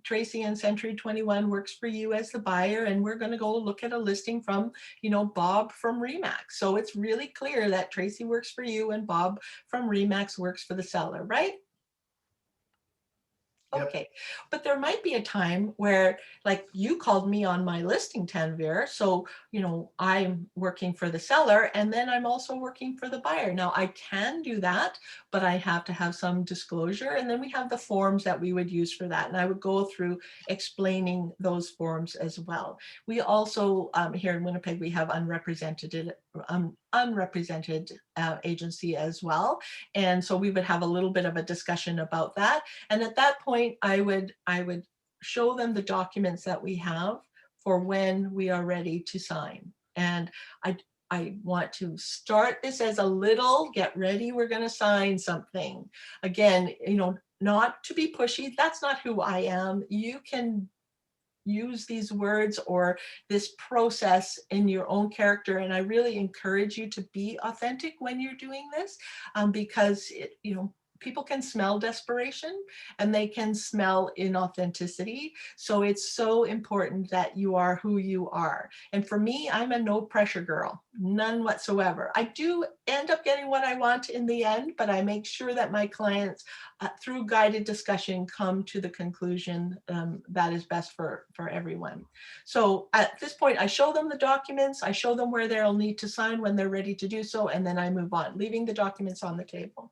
[SPEAKER 2] Tracy and Century 21 works for you as the buyer, and we're going to go look at a listing from, Bob from Remax. So it's really clear that Tracy works for you and Bob from Remax works for the seller, right?
[SPEAKER 3] Yep.
[SPEAKER 2] Okay, but there might be a time where, like, you called me on my listing, Tanvir, so I'm working for the seller and then I'm also working for the buyer. Now I can do that, but I have to have some disclosure, and then we have the forms that we would use for that, and I would go through explaining those forms as well. We also here in Winnipeg, we have unrepresented agency as well, and so we would have a little bit of a discussion about that. And at that point, I would show them the documents that we have for when we are ready to sign. And I want to start this as a little, get ready, we're going to sign something. Again, not to be pushy. That's not who I am. You can use these words or this process in your own character. And I really encourage you to be authentic when you're doing this, because people can smell desperation and they can smell inauthenticity. So it's so important that you are who you are. And for me, I'm a no pressure girl, none whatsoever. I do end up getting what I want in the end, but I make sure that my clients, through guided discussion, come to the conclusion that is best for everyone. So at this point, I show them the documents, I show them where they'll need to sign when they're ready to do so, and then I move on, leaving the documents on the table.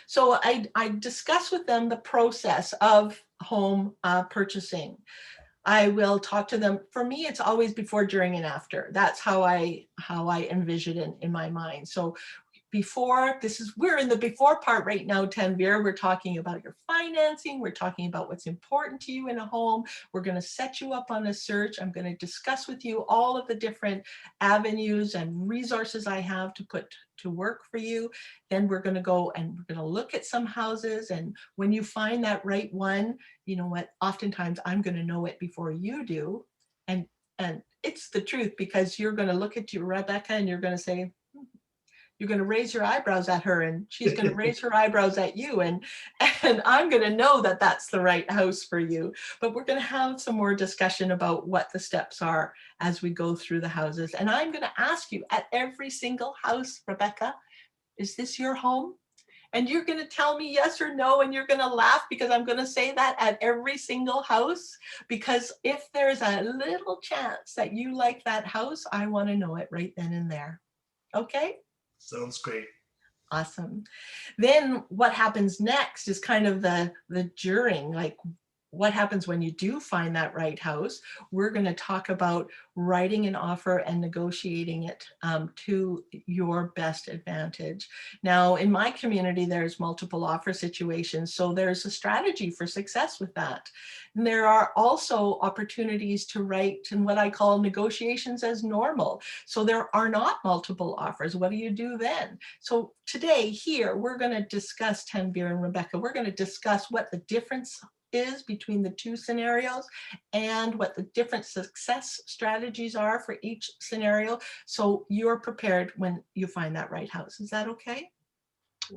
[SPEAKER 2] So I discuss with them the process of home purchasing. I will talk to them. For me, it's always before, during, and after. That's how I envision it in my mind. So before, we're in the before part right now, Tanvir. We're talking about your financing. We're talking about what's important to you in a home. We're going to set you up on a search. I'm going to discuss with you all of the different avenues and resources I have to put to work for you. Then we're going to go and we're going to look at some houses. And when you find that right one, you know what, oftentimes I'm going to know it before you do. And it's the truth, because you're going to look at you, Rebecca, and you're going to say, you're going to raise your eyebrows at her, and she's going to raise her eyebrows at you, and I'm going to know that that's the right house for you. But we're going to have some more discussion about what the steps are as we go through the houses. And I'm going to ask you at every single house, Rebecca, is this your home? And you're going to tell me yes or no, and you're going to laugh, because I'm going to say that at every single house, because if there's a little chance that you like that house, I want to know it right then and there. Okay?
[SPEAKER 3] Sounds great.
[SPEAKER 2] Awesome. Then what happens next is kind of the during, like what happens when you do find that right house. We're going to talk about writing an offer and negotiating it to your best advantage. Now, in my community, there's multiple offer situations, so there's a strategy for success with that. And there are also opportunities to write in what I call negotiations as normal. So there are not multiple offers. What do you do then? So today here, we're going to discuss, Tanvir and Rebecca, we're going to discuss what the difference is between the two scenarios and what the different success strategies are for each scenario, so you're prepared when you find that right house. Is that okay?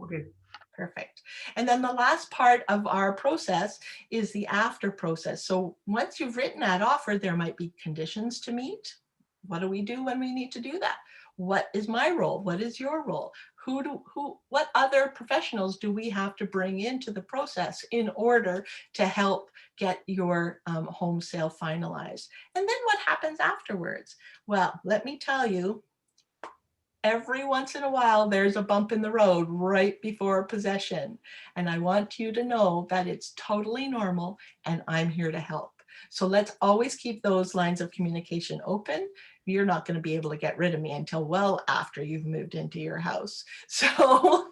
[SPEAKER 3] Okay.
[SPEAKER 2] Perfect. And then the last part of our process is the after process. So once you've written that offer, there might be conditions to meet. What do we do when we need to do that? What is my role? What is your role? What other professionals do we have to bring into the process in order to help get your home sale finalized? And then what happens afterwards? Well, let me tell you, every once in a while, there's a bump in the road right before possession. And I want you to know that it's totally normal, and I'm here to help. So let's always keep those lines of communication open. You're not going to be able to get rid of me until well after you've moved into your house. So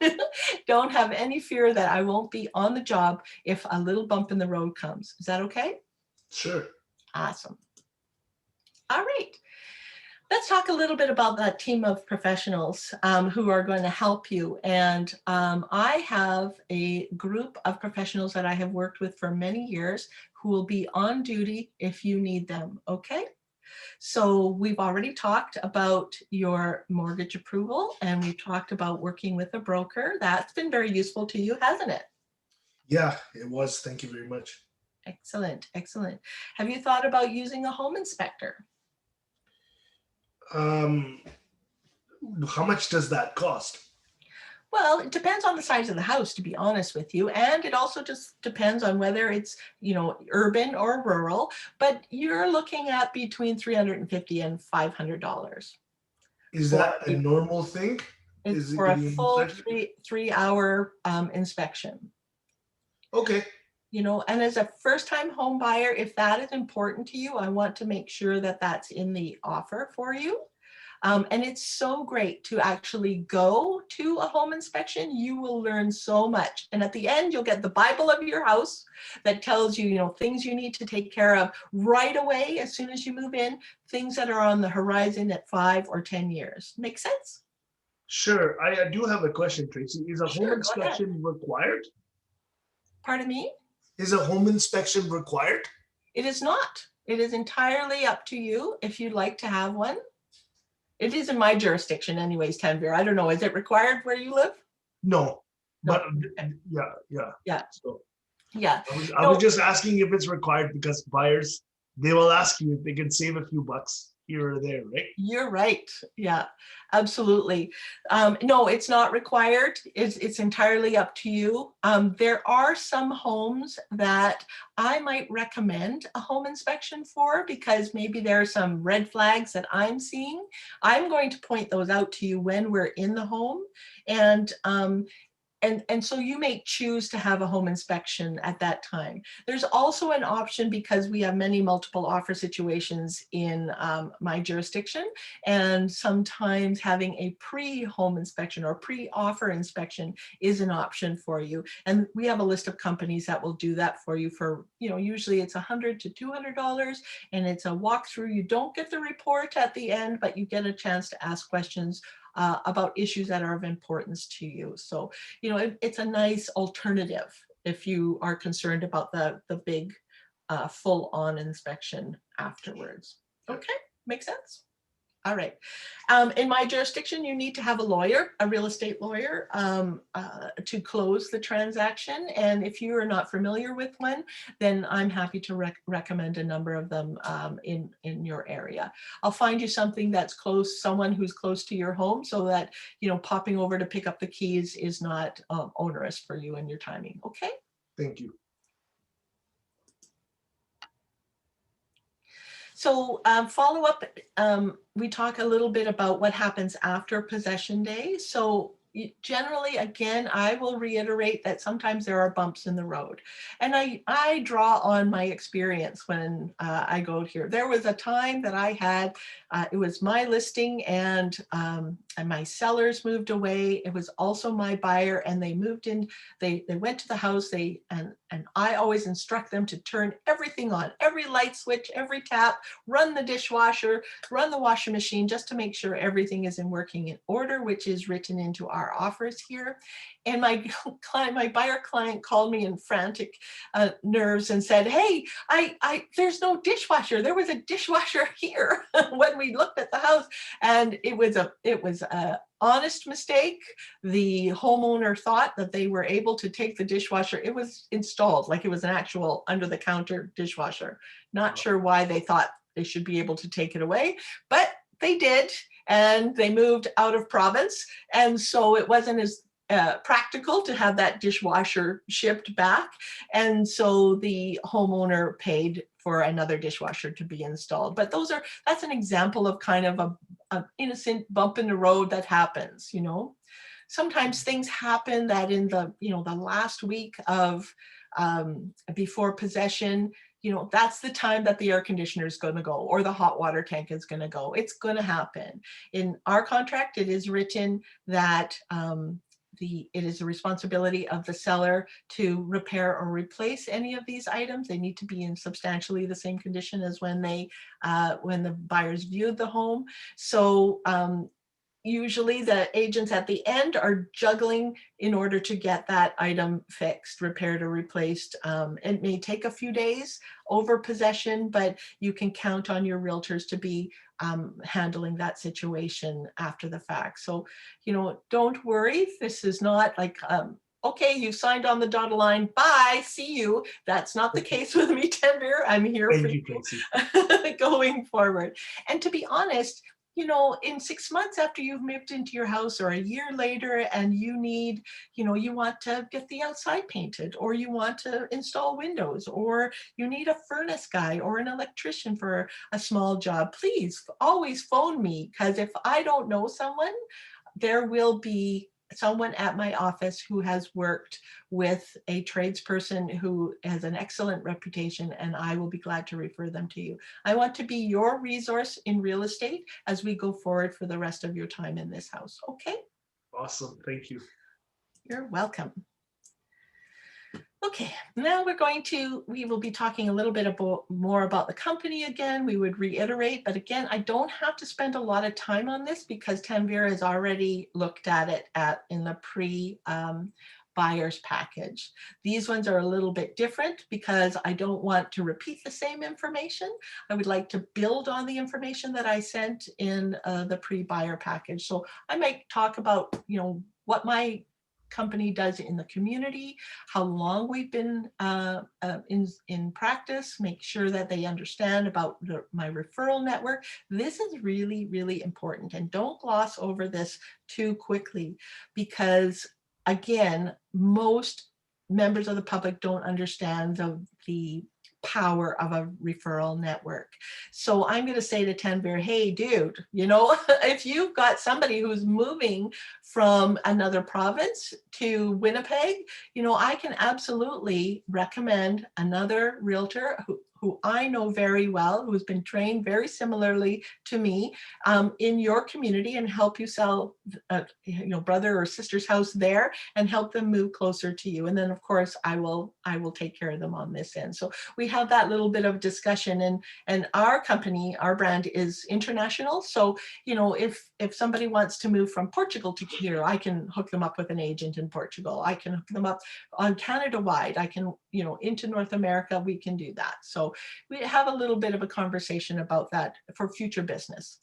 [SPEAKER 2] don't have any fear that I won't be on the job if a little bump in the road comes. Is that okay?
[SPEAKER 3] Sure.
[SPEAKER 2] Awesome. All right. Let's talk a little bit about that team of professionals who are going to help you. And I have a group of professionals that I have worked with for many years who will be on duty if you need them, okay? So we've already talked about your mortgage approval, and we've talked about working with a broker. That's been very useful to you, hasn't it?
[SPEAKER 3] Yeah, it was. Thank you very much.
[SPEAKER 2] Excellent, excellent. Have you thought about using a home inspector?
[SPEAKER 3] How much does that cost?
[SPEAKER 2] Well, it depends on the size of the house, to be honest with you. And it also just depends on whether it's, urban or rural, but you're looking at between $350 and $500
[SPEAKER 3] Is
[SPEAKER 2] for
[SPEAKER 3] that a normal thing?
[SPEAKER 2] it's
[SPEAKER 3] Is it
[SPEAKER 2] for a
[SPEAKER 3] getting
[SPEAKER 2] full
[SPEAKER 3] inspection?
[SPEAKER 2] three hour inspection.
[SPEAKER 3] Okay.
[SPEAKER 2] And as a first time home buyer, if that is important to you, I want to make sure that that's in the offer for you. And it's so great to actually go to a home inspection. You will learn so much. And at the end, you'll get the Bible of your house that tells you, things you need to take care of right away as soon as you move in, things that are on the horizon at 5 or 10 years. Make sense?
[SPEAKER 3] Sure. I do have a question, Tracy. Is a home
[SPEAKER 2] Sure, go ahead.
[SPEAKER 3] inspection required?
[SPEAKER 2] Pardon me?
[SPEAKER 3] Is a home inspection required?
[SPEAKER 2] It is not. It is entirely up to you if you'd like to have one. It is in my jurisdiction anyways, Tanvir. I don't know, is it required where you live?
[SPEAKER 3] No. But
[SPEAKER 2] Okay.
[SPEAKER 3] yeah.
[SPEAKER 2] Yeah.
[SPEAKER 3] So
[SPEAKER 2] Yeah.
[SPEAKER 3] I was just asking if it's required because buyers, they will ask you if they can save a few bucks here or there, right?
[SPEAKER 2] You're right. Yeah, absolutely. No, it's not required. It's entirely up to you. There are some homes that I might recommend a home inspection for because maybe there are some red flags that I'm seeing. I'm going to point those out to you when we're in the home. And so you may choose to have a home inspection at that time. There's also an option because we have many multiple offer situations in my jurisdiction, and sometimes having a pre-home inspection or pre-offer inspection is an option for you. And we have a list of companies that will do that for you for, usually it's $100 to $200, and it's a walkthrough. You don't get the report at the end, but you get a chance to ask questions about issues that are of importance to you. So, it's a nice alternative if you are concerned about the big full-on inspection afterwards. Okay, makes sense? All right. In my jurisdiction, you need to have a lawyer, a real estate lawyer, to close the transaction. And if you are not familiar with one, then I'm happy to recommend a number of them in your area. I'll find you something that's close, someone who's close to your home, so that popping over to pick up the keys is not onerous for you and your timing. Okay.
[SPEAKER 3] Thank you.
[SPEAKER 2] So follow up, we talk a little bit about what happens after possession day. So generally, again, I will reiterate that sometimes there are bumps in the road. And I draw on my experience when I go here. There was a time that I had, it was my listing and my sellers moved away. It was also my buyer, and they moved in, they went to the house, and I always instruct them to turn everything on, every light switch, every tap, run the dishwasher, run the washing machine, just to make sure everything is in working in order, which is written into our offers here. And my buyer client called me in frantic nerves and said, "Hey, there's no dishwasher. There was a dishwasher here when we looked at the house, and it was a honest mistake. The homeowner thought that they were able to take the dishwasher. It was installed like it was an actual under-the-counter dishwasher. Not sure why they thought they should be able to take it away, but they did, and they moved out of province, and so it wasn't as practical to have that dishwasher shipped back, and so the homeowner paid for another dishwasher to be installed. But that's an example of kind of an innocent bump in the road that happens. Sometimes things happen that in the the last week of before possession, that's the time that the air conditioner is going to go, or the hot water tank is going to go. It's going to happen. In our contract, it is written that it is the responsibility of the seller to repair or replace any of these items. They need to be in substantially the same condition as when the buyers viewed the home. So usually the agents at the end are juggling in order to get that item fixed, repaired, or replaced. It may take a few days over possession, but you can count on your realtors to be handling that situation after the fact. So, don't worry. This is not like, okay, you signed on the dotted line, bye, see you. That's not the case with me, Tanvir. I'm here for you
[SPEAKER 3] Tracy.
[SPEAKER 2] going forward. And to be honest, you know, in 6 months after you've moved into your house, or a year later, and you need, you know, you want to get the outside painted, or you want to install windows, or you need a furnace guy or an electrician for a small job, please always phone me, because if I don't know someone, there will be someone at my office who has worked with a tradesperson who has an excellent reputation, and I will be glad to refer them to you. I want to be your resource in real estate as we go forward for the rest of your time in this house. Okay?
[SPEAKER 3] Awesome. Thank you.
[SPEAKER 2] You're welcome. Okay, now we will be talking a little bit more about the company again. We would reiterate, but again, I don't have to spend a lot of time on this because Tanvir has already looked at it in the buyer's package. These ones are a little bit different because I don't want to repeat the same information. I would like to build on the information that I sent in the pre-buyer package. So I might talk about, you know, what my company does in the community, how long we've been in practice, make sure that they understand about my referral network. This is really, really important, and don't gloss over this too quickly, because again, most members of the public don't understand the power of a referral network. So I'm going to say to Tanvir, hey, dude, you know, if you've got somebody who's moving from another province to Winnipeg, you know, I can absolutely recommend another realtor who I know very well, who's been trained very similarly to me in your community, and help you sell you know, brother or sister's house there and help them move closer to you. And then of course I will take care of them on this end. So we have that little bit of discussion, and our company, our brand is international. So, you know, if somebody wants to move from Portugal to here, I can hook them up with an agent in Portugal. I can hook them up on Canada wide. I can, you know, into North America, we can do that. So we have a little bit of a conversation about that for future business.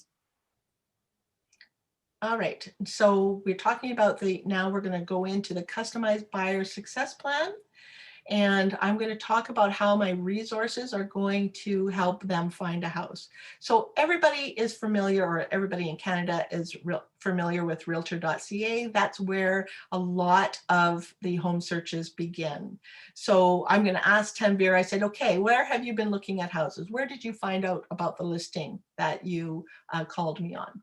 [SPEAKER 2] All right, so we're talking about now we're going to go into the customized buyer success plan. And I'm going to talk about how my resources are going to help them find a house. So everybody is familiar, or everybody in Canada is familiar with realtor.ca. That's where a lot of the home searches begin. So I'm going to ask Tanvir, I said, okay, where have you been looking at houses? Where did you find out about the listing that you called me on?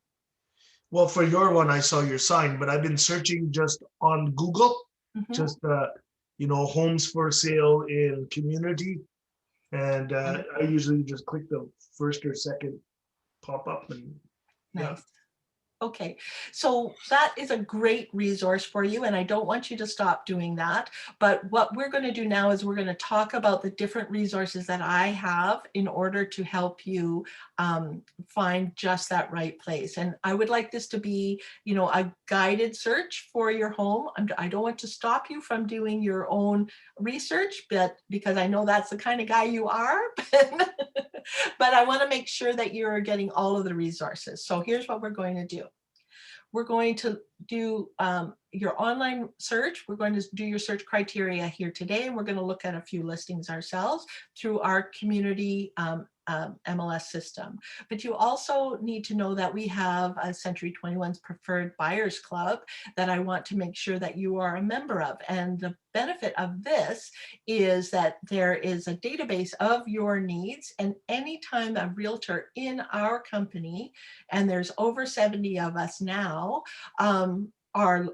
[SPEAKER 3] Well, for your one, I saw your sign, but I've been searching just on Google, just you know, homes for sale in community, and I usually just click the first or second pop up, and yeah.
[SPEAKER 2] Nice. Okay, so that is a great resource for you, and I don't want you to stop doing that. But what we're going to do now is we're going to talk about the different resources that I have in order to help you find just that right place. And I would like this to be, you know, a guided search for your home. I don't want to stop you from doing your own research, but because I know that's the kind of guy you are. But I want to make sure that you're getting all of the resources. So here's what we're going to do. We're going to do your online search. We're going to do your search criteria here today, and we're going to look at a few listings ourselves through our community MLS system. But you also need to know that we have a Century 21's Preferred Buyers Club that I want to make sure that you are a member of. And the benefit of this is that there is a database of your needs, and anytime a realtor in our company, and there's over 70 of us now, are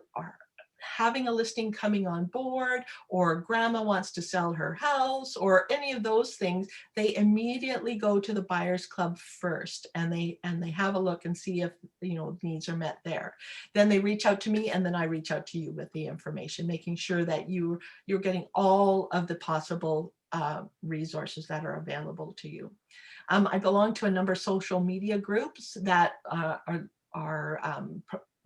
[SPEAKER 2] having a listing coming on board, or grandma wants to sell her house, or any of those things, they immediately go to the buyers club first, and they have a look and see if, you know, needs are met there. Then they reach out to me, and then I reach out to you with the information, making sure that you're getting all of the possible resources that are available to you. I belong to a number of social media groups that are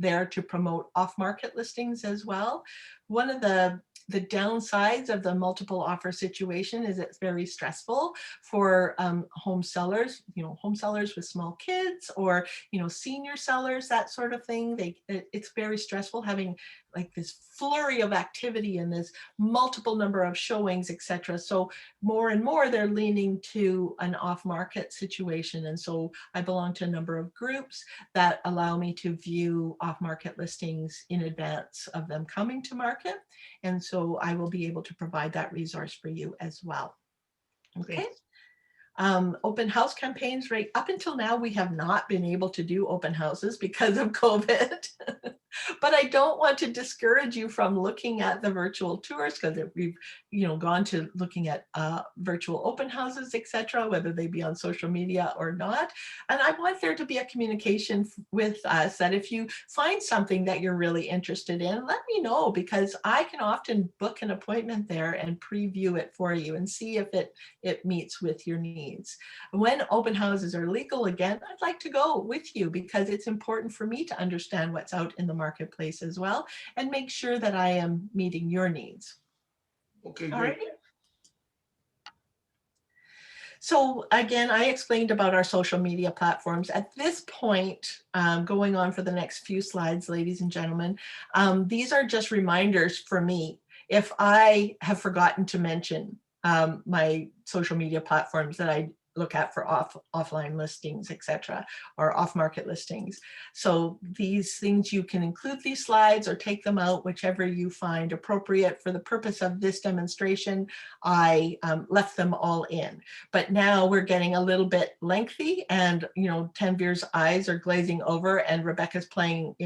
[SPEAKER 2] there to promote off-market listings as well. One of the the downsides of the multiple offer situation is it's very stressful for home sellers, home sellers with small kids, or, senior sellers, that sort of thing. It's very stressful having like this flurry of activity and this multiple number of showings, etc. So more and more they're leaning to an off-market situation. And so I belong to a number of groups that allow me to view off-market listings in advance of them coming to market. And so I will be able to provide that resource for you as well. Okay. Open house campaigns, right up until now, we have not been able to do open houses because of COVID. But I don't want to discourage you from looking at the virtual tours, because we've gone to looking at virtual open houses, etc., whether they be on social media or not. And I want there to be a communication with us that if you find something that you're really interested in, let me know, because I can often book an appointment there and preview it for you and see if it meets with your needs. When open houses are legal again, I'd like to go with you, because it's important for me to understand what's out in the marketplace as well, and make sure that I am meeting your needs.
[SPEAKER 3] Okay, great.
[SPEAKER 2] All right. So again, I explained about our social media platforms. At this point, going on for the next few slides, ladies and gentlemen, these are just reminders for me if I have forgotten to mention my social media platforms that I look at for offline listings, etc., or off-market listings. So these things, you can include these slides or take them out, whichever you find appropriate. For the purpose of this demonstration, I left them all in. But now we're getting a little bit lengthy, and Tanvir's eyes are glazing over, and Rebecca's playing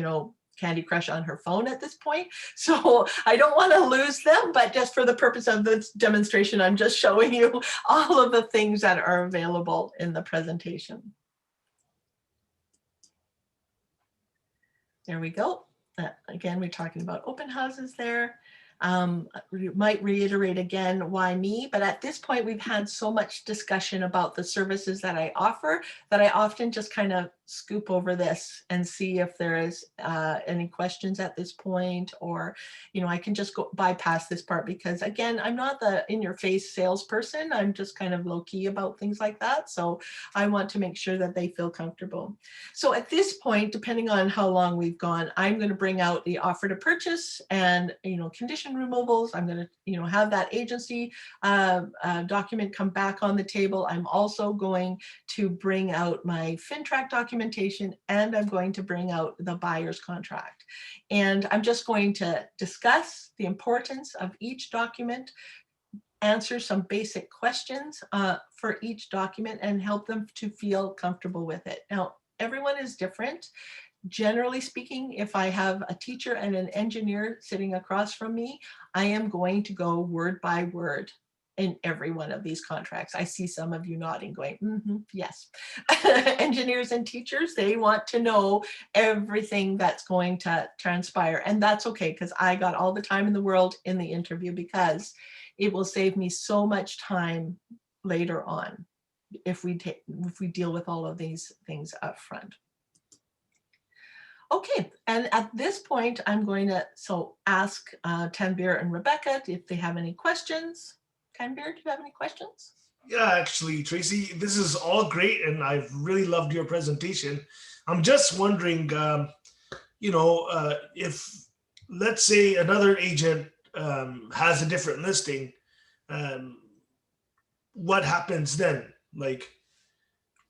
[SPEAKER 2] Candy Crush on her phone at this point. So I don't want to lose them, but just for the purpose of this demonstration, I'm just showing you all of the things that are available in the presentation. There we go. Again, we're talking about open houses there. We might reiterate again, why me? But at this point, we've had so much discussion about the services that I offer that I often just kind of scoop over this and see if there is any questions at this point, or I can just go bypass this part, because again, I'm not the in-your-face salesperson. I'm just kind of low-key about things like that. So I want to make sure that they feel comfortable. So at this point, depending on how long we've gone, I'm going to bring out the offer to purchase and condition removals. I'm going to have that agency document come back on the table. I'm also going to bring out my FinTrack documentation, and I'm going to bring out the buyer's contract. And I'm just going to discuss the importance of each document, answer some basic questions for each document, and help them to feel comfortable with it. Now, everyone is different. Generally speaking, if I have a teacher and an engineer sitting across from me, I am going to go word by word in every one of these contracts. I see some of you nodding, going, yes. Engineers and teachers, they want to know everything that's going to transpire. And that's okay, because I got all the time in the world in the interview, because it will save me so much time later on if we deal with all of these things up front. Okay, and at this point, I'm going to ask Tanvir and Rebecca if they have any questions. Tanvir, do you have any questions?
[SPEAKER 3] Yeah, actually, Tracy, this is all great, and I've really loved your presentation. I'm just wondering, if, let's say, another agent has a different listing, what happens then? Like,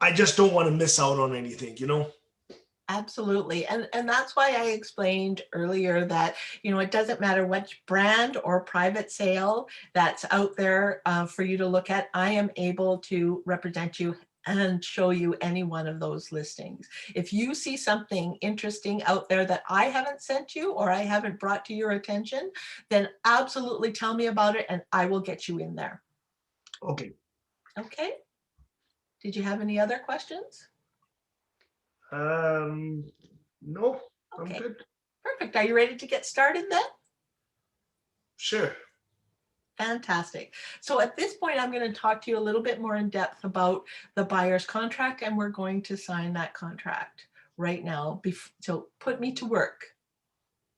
[SPEAKER 3] I just don't want to miss out on anything,
[SPEAKER 2] Absolutely. And that's why I explained earlier that, it doesn't matter which brand or private sale that's out there for you to look at. I am able to represent you and show you any one of those listings. If you see something interesting out there that I haven't sent you or I haven't brought to your attention, then absolutely tell me about it and I will get you in there.
[SPEAKER 3] Okay.
[SPEAKER 2] Okay. Did you have any other questions?
[SPEAKER 3] No,
[SPEAKER 2] Okay.
[SPEAKER 3] I'm good.
[SPEAKER 2] Perfect. Are you ready to get started then?
[SPEAKER 3] Sure.
[SPEAKER 2] Fantastic. So at this point, I'm going to talk to you a little bit more in depth about the buyer's contract, and we're going to sign that contract right now. So put me to work.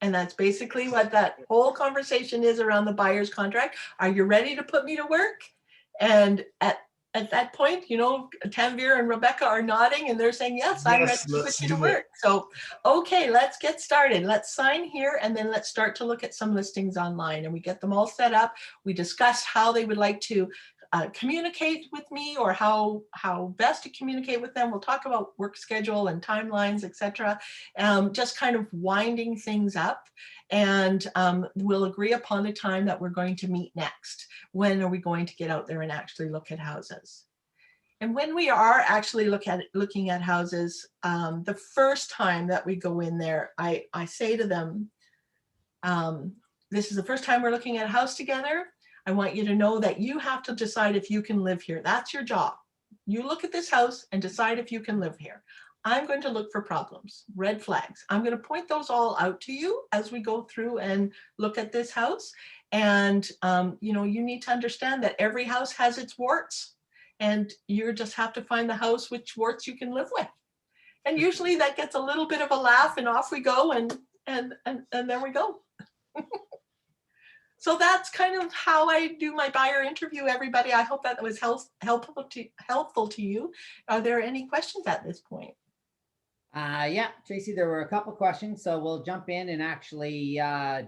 [SPEAKER 2] And that's basically what that whole conversation is around the buyer's contract. Are you ready to put me to work? And at that point, you know, Tanvir and Rebecca are nodding and they're saying, yes, I'm ready
[SPEAKER 3] Yes,
[SPEAKER 2] to
[SPEAKER 3] let's
[SPEAKER 2] put you to
[SPEAKER 3] do it.
[SPEAKER 2] work. So, okay, let's get started. Let's sign here and then let's start to look at some listings online, and we get them all set up. We discuss how they would like to communicate with me, or how best to communicate with them. We'll talk about work schedule and timelines, etc. Just kind of winding things up, and we'll agree upon a time that we're going to meet next. When are we going to get out there and actually look at houses? And when we are actually looking at houses, the first time that we go in there, I say to them, this is the first time we're looking at a house together. I want you to know that you have to decide if you can live here. That's your job. You look at this house and decide if you can live here. I'm going to look for problems, red flags. I'm going to point those all out to you as we go through and look at this house. And, you know, you need to understand that every house has its warts, and you just have to find the house which warts you can live with. And usually that gets a little bit of a laugh, and off we go, and there we go. So that's kind of how I do my buyer interview, everybody. I hope that was helpful to you. Are there any questions at this point?
[SPEAKER 1] Yeah, Tracy, there were a couple questions, so we'll jump in and actually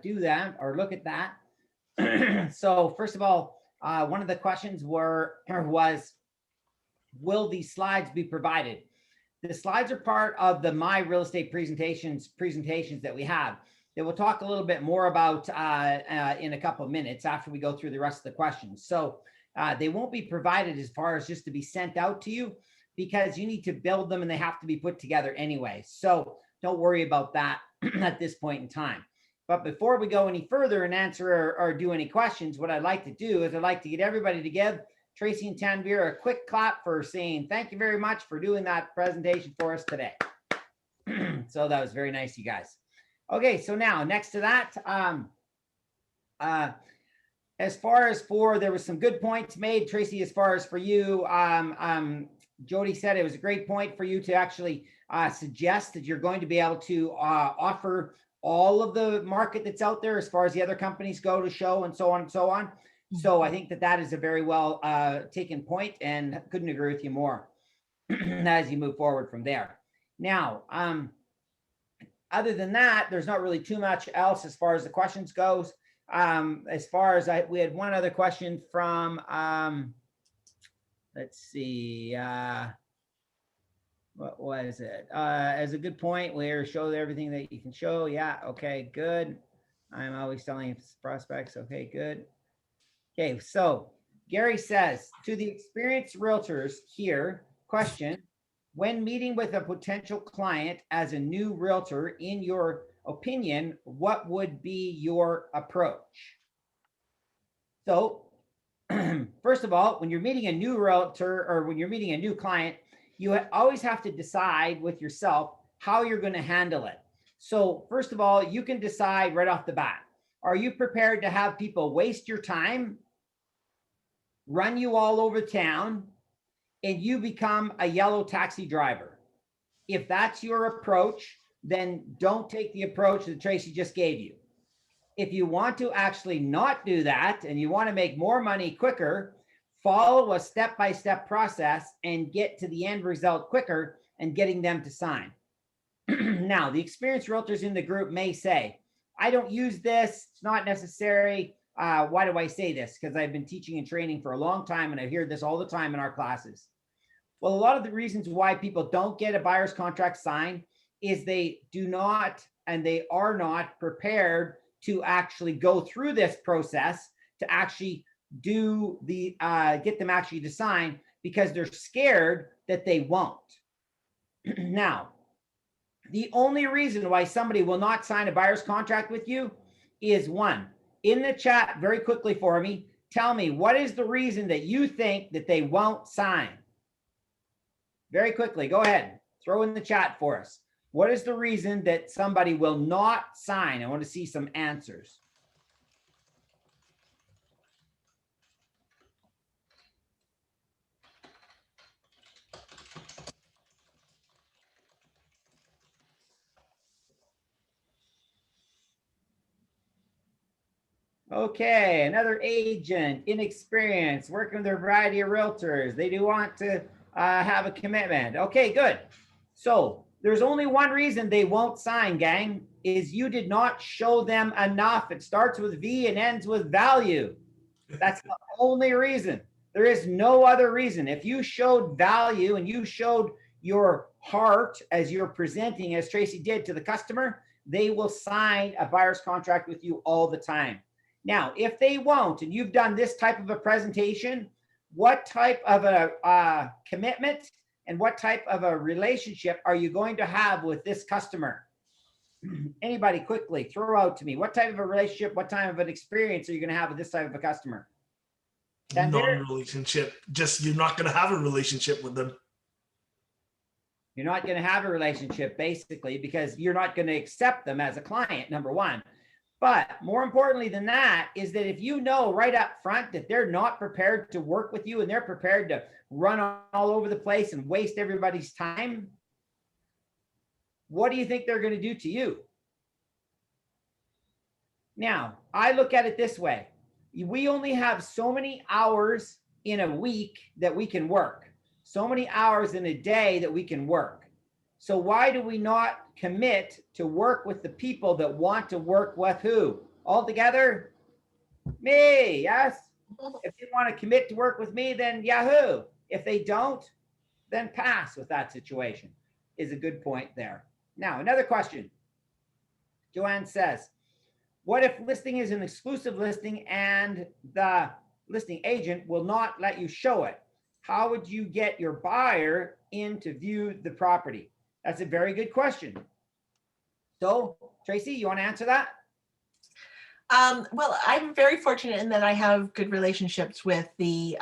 [SPEAKER 1] do that or look at that. So first of all, one of the questions was, will these slides be provided? The slides are part of the My Real Estate presentations that we have, that we'll talk a little bit more about in a couple of minutes after we go through the rest of the questions. So they won't be provided as far as just to be sent out to you, because you need to build them and they have to be put together anyway. So don't worry about that at this point in time. But before we go any further and answer or do any questions, what I'd like to do is I'd like to get everybody to give Tracy and Tanvir a quick clap for saying thank you very much for doing that presentation for us today. So that was very nice, you guys. Okay, so now next to that, as far as there was some good points made, Tracy, as far as for you, Jody said it was a great point for you to actually suggest that you're going to be able to offer all of the market that's out there as far as the other companies go to show, and so on and so on. So I think that is a very well taken point, and couldn't agree with you more as you move forward from there. Now, other than that, there's not really too much else as far as the questions goes. As far as we had one other question from, let's see, what was it? As a good point, where show everything that you can show. Yeah, okay, good. I'm always telling prospects, okay, good. Okay, so Gary says, to the experienced realtors here, question, when meeting with a potential client as a new realtor, in your opinion, what would be your approach? So first of all, when you're meeting a new realtor or when you're meeting a new client, you always have to decide with yourself how you're going to handle it. So first of all, you can decide right off the bat, are you prepared to have people waste your time, run you all over town, and you become a yellow taxi driver? If that's your approach, then don't take the approach that Tracy just gave you. If you want to actually not do that and you want to make more money quicker, follow a step-by-step process and get to the end result quicker and getting them to sign. Now, the experienced realtors in the group may say, I don't use this, it's not necessary. Why do I say this? Because I've been teaching and training for a long time, and I hear this all the time in our classes. Well, a lot of the reasons why people don't get a buyer's contract signed is they do not, and they are not prepared to actually go through this process to actually do the, get them actually to sign, because they're scared that they won't. Now, the only reason why somebody will not sign a buyer's contract with you is, one, in the chat very quickly for me, tell me what is the reason that you think that they won't sign. Very quickly, go ahead, throw in the chat for us. What is the reason that somebody will not sign? I want to see some answers. Okay, another agent, inexperienced, working with a variety of realtors. They do want to have a commitment. Okay, good. So there's only one reason they won't sign, gang, is you did not show them enough. It starts with V and ends with value. That's the only reason. There is no other reason. If you showed value and you showed your heart as you're presenting, as Tracy did to the customer, they will sign a buyer's contract with you all the time. Now, if they won't, and you've done this type of a presentation, what type of a commitment and what type of a relationship are you going to have with this customer? Anybody quickly throw out to me, what type of a relationship, what type of an experience are you going to have with this type of a customer?
[SPEAKER 3] Non-relationship. Just you're not going to have a relationship with them.
[SPEAKER 1] You're not going to have a relationship, basically, because you're not going to accept them as a client, number one. But more importantly than that is that if you know right up front that they're not prepared to work with you and they're prepared to run all over the place and waste everybody's time, what do you think they're going to do to you? Now, I look at it this way. We only have so many hours in a week that we can work, so many hours in a day that we can work. So why do we not commit to work with the people that want to work with who? All together? Me, yes? If they want to commit to work with me, then yahoo. If they don't, then pass with that situation, is a good point there. Now, another question. Joanne says, what if listing is an exclusive listing and the listing agent will not let you show it? How would you get your buyer in to view the property? That's a very good question. So, Tracy, you want to answer that?
[SPEAKER 2] Well, I'm very fortunate in that I have good relationships with the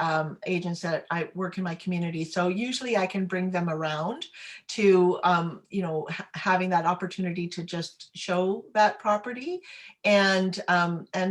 [SPEAKER 2] agents that I work in my community. So usually I can bring them around to, having that opportunity to just show that property and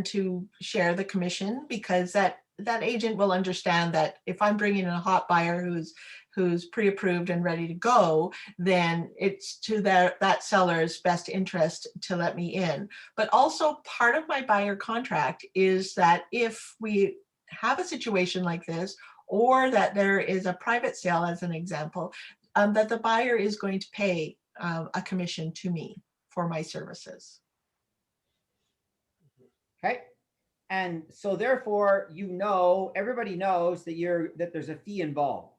[SPEAKER 2] to share the commission, because that agent will understand that if I'm bringing in a hot buyer who's pre-approved and ready to go, then it's to that seller's best interest to let me in. But also part of my buyer contract is that if we have a situation like this, or that there is a private sale, as an example, that the buyer is going to pay a commission to me for my services.
[SPEAKER 1] Okay. And so therefore, everybody knows that there's a fee involved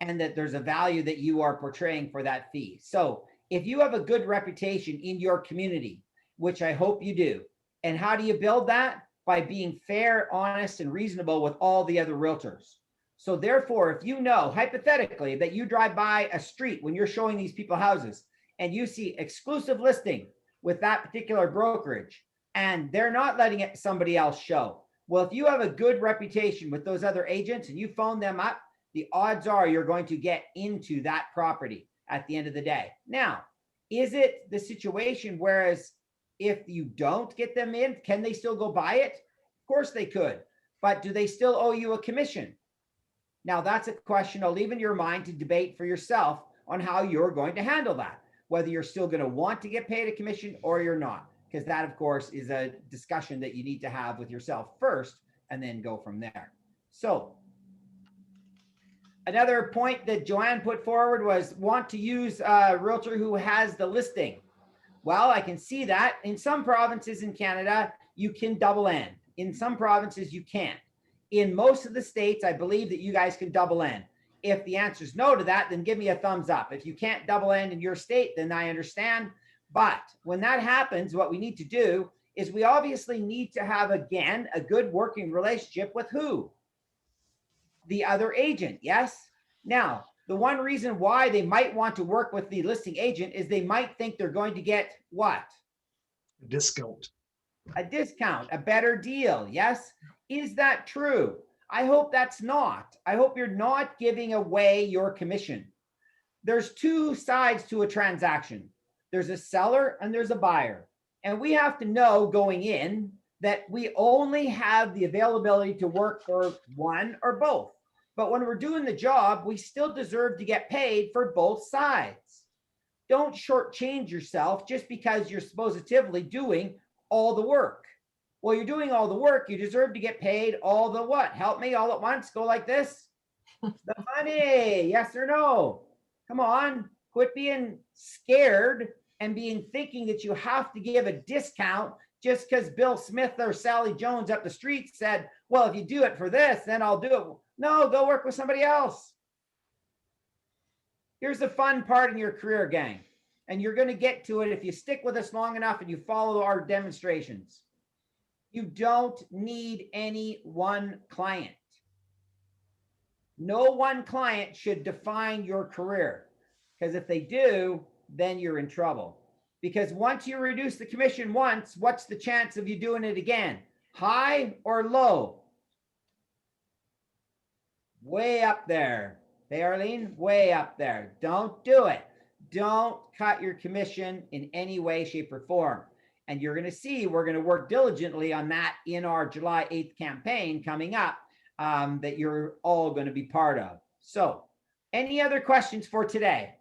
[SPEAKER 1] and that there's a value that you are portraying for that fee. So if you have a good reputation in your community, which I hope you do, and how do you build that? By being fair, honest, and reasonable with all the other realtors. So therefore, if you know, hypothetically, that you drive by a street when you're showing these people houses and you see exclusive listing with that particular brokerage, and they're not letting somebody else show. Well, if you have a good reputation with those other agents and you phone them up, the odds are you're going to get into that property at the end of the day. Now, is it the situation whereas if you don't get them in, can they still go buy it? Of course they could, but do they still owe you a commission? Now, that's a question I'll leave in your mind to debate for yourself on how you're going to handle that, whether you're still going to want to get paid a commission or you're not. Because that, of course, is a discussion that you need to have with yourself first and then go from there. So another point that Joanne put forward was want to use a realtor who has the listing. Well, I can see that in some provinces in Canada, you can double end. In some provinces, you can't. In most of the states, I believe that you guys can double end. If the answer is no to that, then give me a thumbs up. If you can't double end in your state, then I understand. But when that happens, what we need to do is we obviously need to have, again, a good working relationship with who? The other agent, yes? Now, the one reason why they might want to work with the listing agent is they might think they're going to get what?
[SPEAKER 3] A discount.
[SPEAKER 1] A discount, a better deal, yes? Is that true? I hope that's not. I hope you're not giving away your commission. There's two sides to a transaction. There's a seller and there's a buyer. And we have to know going in that we only have the availability to work for one or both. But when we're doing the job, we still deserve to get paid for both sides. Don't shortchange yourself just because you're supposedly doing all the work. Well, you're doing all the work. You deserve to get paid all the what? Help me all at once. Go like this. The money. Yes or no? Come on. Quit being scared and thinking that you have to give a discount just because Bill Smith or Sally Jones up the street said, well, if you do it for this, then I'll do it. No, go work with somebody else. Here's the fun part in your career, gang. And you're going to get to it if you stick with us long enough and you follow our demonstrations. You don't need any one client. No one client should define your career, because if they do, then you're in trouble. Because once you reduce the commission once, what's the chance of you doing it again? High or low? Way up there. Hey, Arlene, way up there. Don't do it. Don't cut your commission in any way, shape, or form. And you're going to see we're going to work diligently on that in our July 8th campaign coming up that you're all going to be part of. So any other questions for today?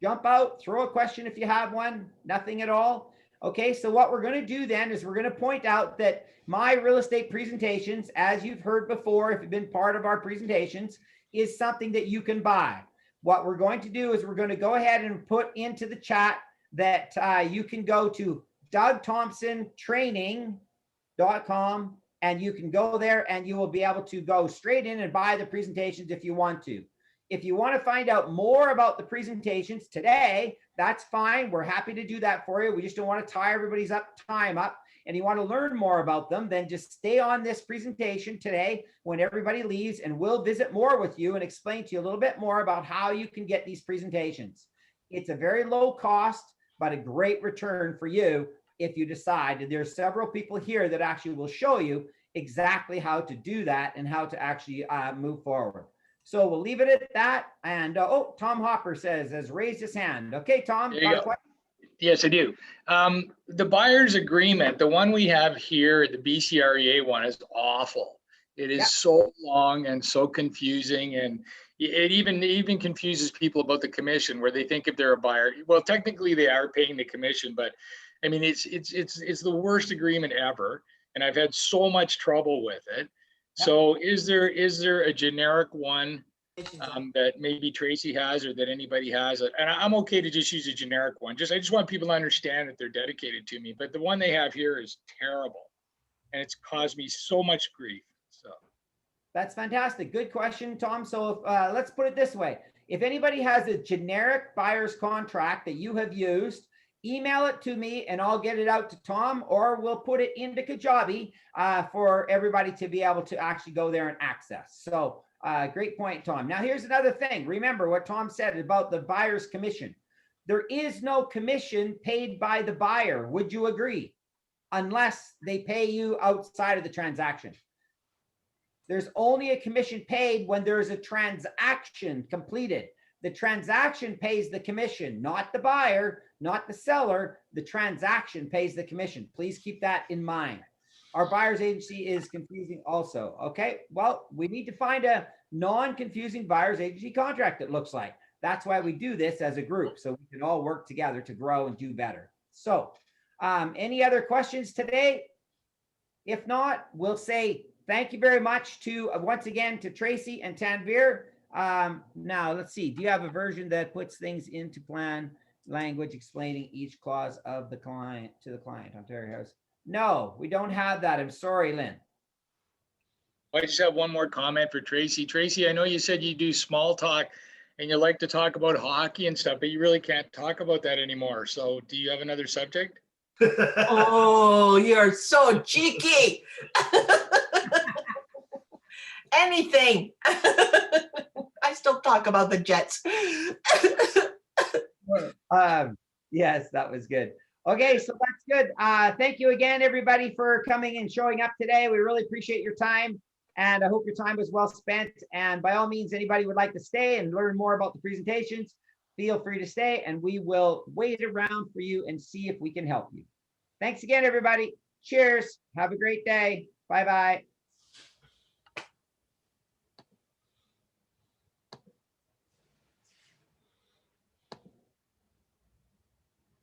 [SPEAKER 1] Jump out, throw a question if you have one. Nothing at all. Okay, so what we're going to do then is we're going to point out that my real estate presentations, as you've heard before, if you've been part of our presentations, is something that you can buy. What we're going to do is we're going to go ahead and put into the chat that you can go to DougThompsonTraining.com and you can go there and you will be able to go straight in and buy the presentations if you want to. If you want to find out more about the presentations today, that's fine. We're happy to do that for you. We just don't want to tie everybody's time up. And you want to learn more about them, then just stay on this presentation today when everybody leaves, and we'll visit more with you and explain to you a little bit more about how you can get these presentations. It's a very low cost, but a great return for you if you decide. And there's several people here that actually will show you exactly how to do that and how to actually move forward. So we'll leave it at that. And oh, Tom Hopper has raised his hand. Okay, Tom.
[SPEAKER 4] Yes, I do. The buyer's agreement, the one we have here, the BCREA one, is awful. It is so long and so confusing, and it even confuses people about the commission, where they think if they're a buyer, well, technically they are paying the commission, but I mean, it's the worst agreement ever, and I've had so much trouble with it. So is there a generic one that maybe Tracy has or that anybody has? And I'm okay to just use a generic one. I just want people to understand that they're dedicated to me. But the one they have here is terrible, and it's caused me so much grief. So
[SPEAKER 1] that's fantastic. Good question, Tom. So let's put it this way. If anybody has a generic buyer's contract that you have used, email it to me and I'll get it out to Tom, or we'll put it into Kajabi for everybody to be able to actually go there and access. So great point, Tom. Now, here's another thing. Remember what Tom said about the buyer's commission. There is no commission paid by the buyer. Would you agree? Unless they pay you outside of the transaction. There's only a commission paid when there is a transaction completed. The transaction pays the commission, not the buyer, not the seller. The transaction pays the commission. Please keep that in mind. Our buyer's agency is confusing also. Okay, well, we need to find a non-confusing buyer's agency contract, it looks like. That's why we do this as a group, so we can all work together to grow and do better. So any other questions today? If not, we'll say thank you very much to, once again, to Tracy and Tanvir. Now, let's see. Do you have a version that puts things into plan language explaining each clause of the client to the client? Ontario House. No, we don't have that. I'm sorry, Lynn.
[SPEAKER 4] I just have one more comment for Tracy. Tracy, I know you said you do small talk and you like to talk about hockey and stuff, but you really can't talk about that anymore. So do you have another subject?
[SPEAKER 2] Oh, you're so cheeky. Anything. I still talk about the Jets.
[SPEAKER 1] Yes, that was good. Okay, so that's good. Thank you again, everybody, for coming and showing up today. We really appreciate your time, and I hope your time was well spent. And by all means, anybody would like to stay and learn more about the presentations, feel free to stay, and we will wait around for you and see if we can help you. Thanks again, everybody. Cheers. Have a great day. Bye-bye.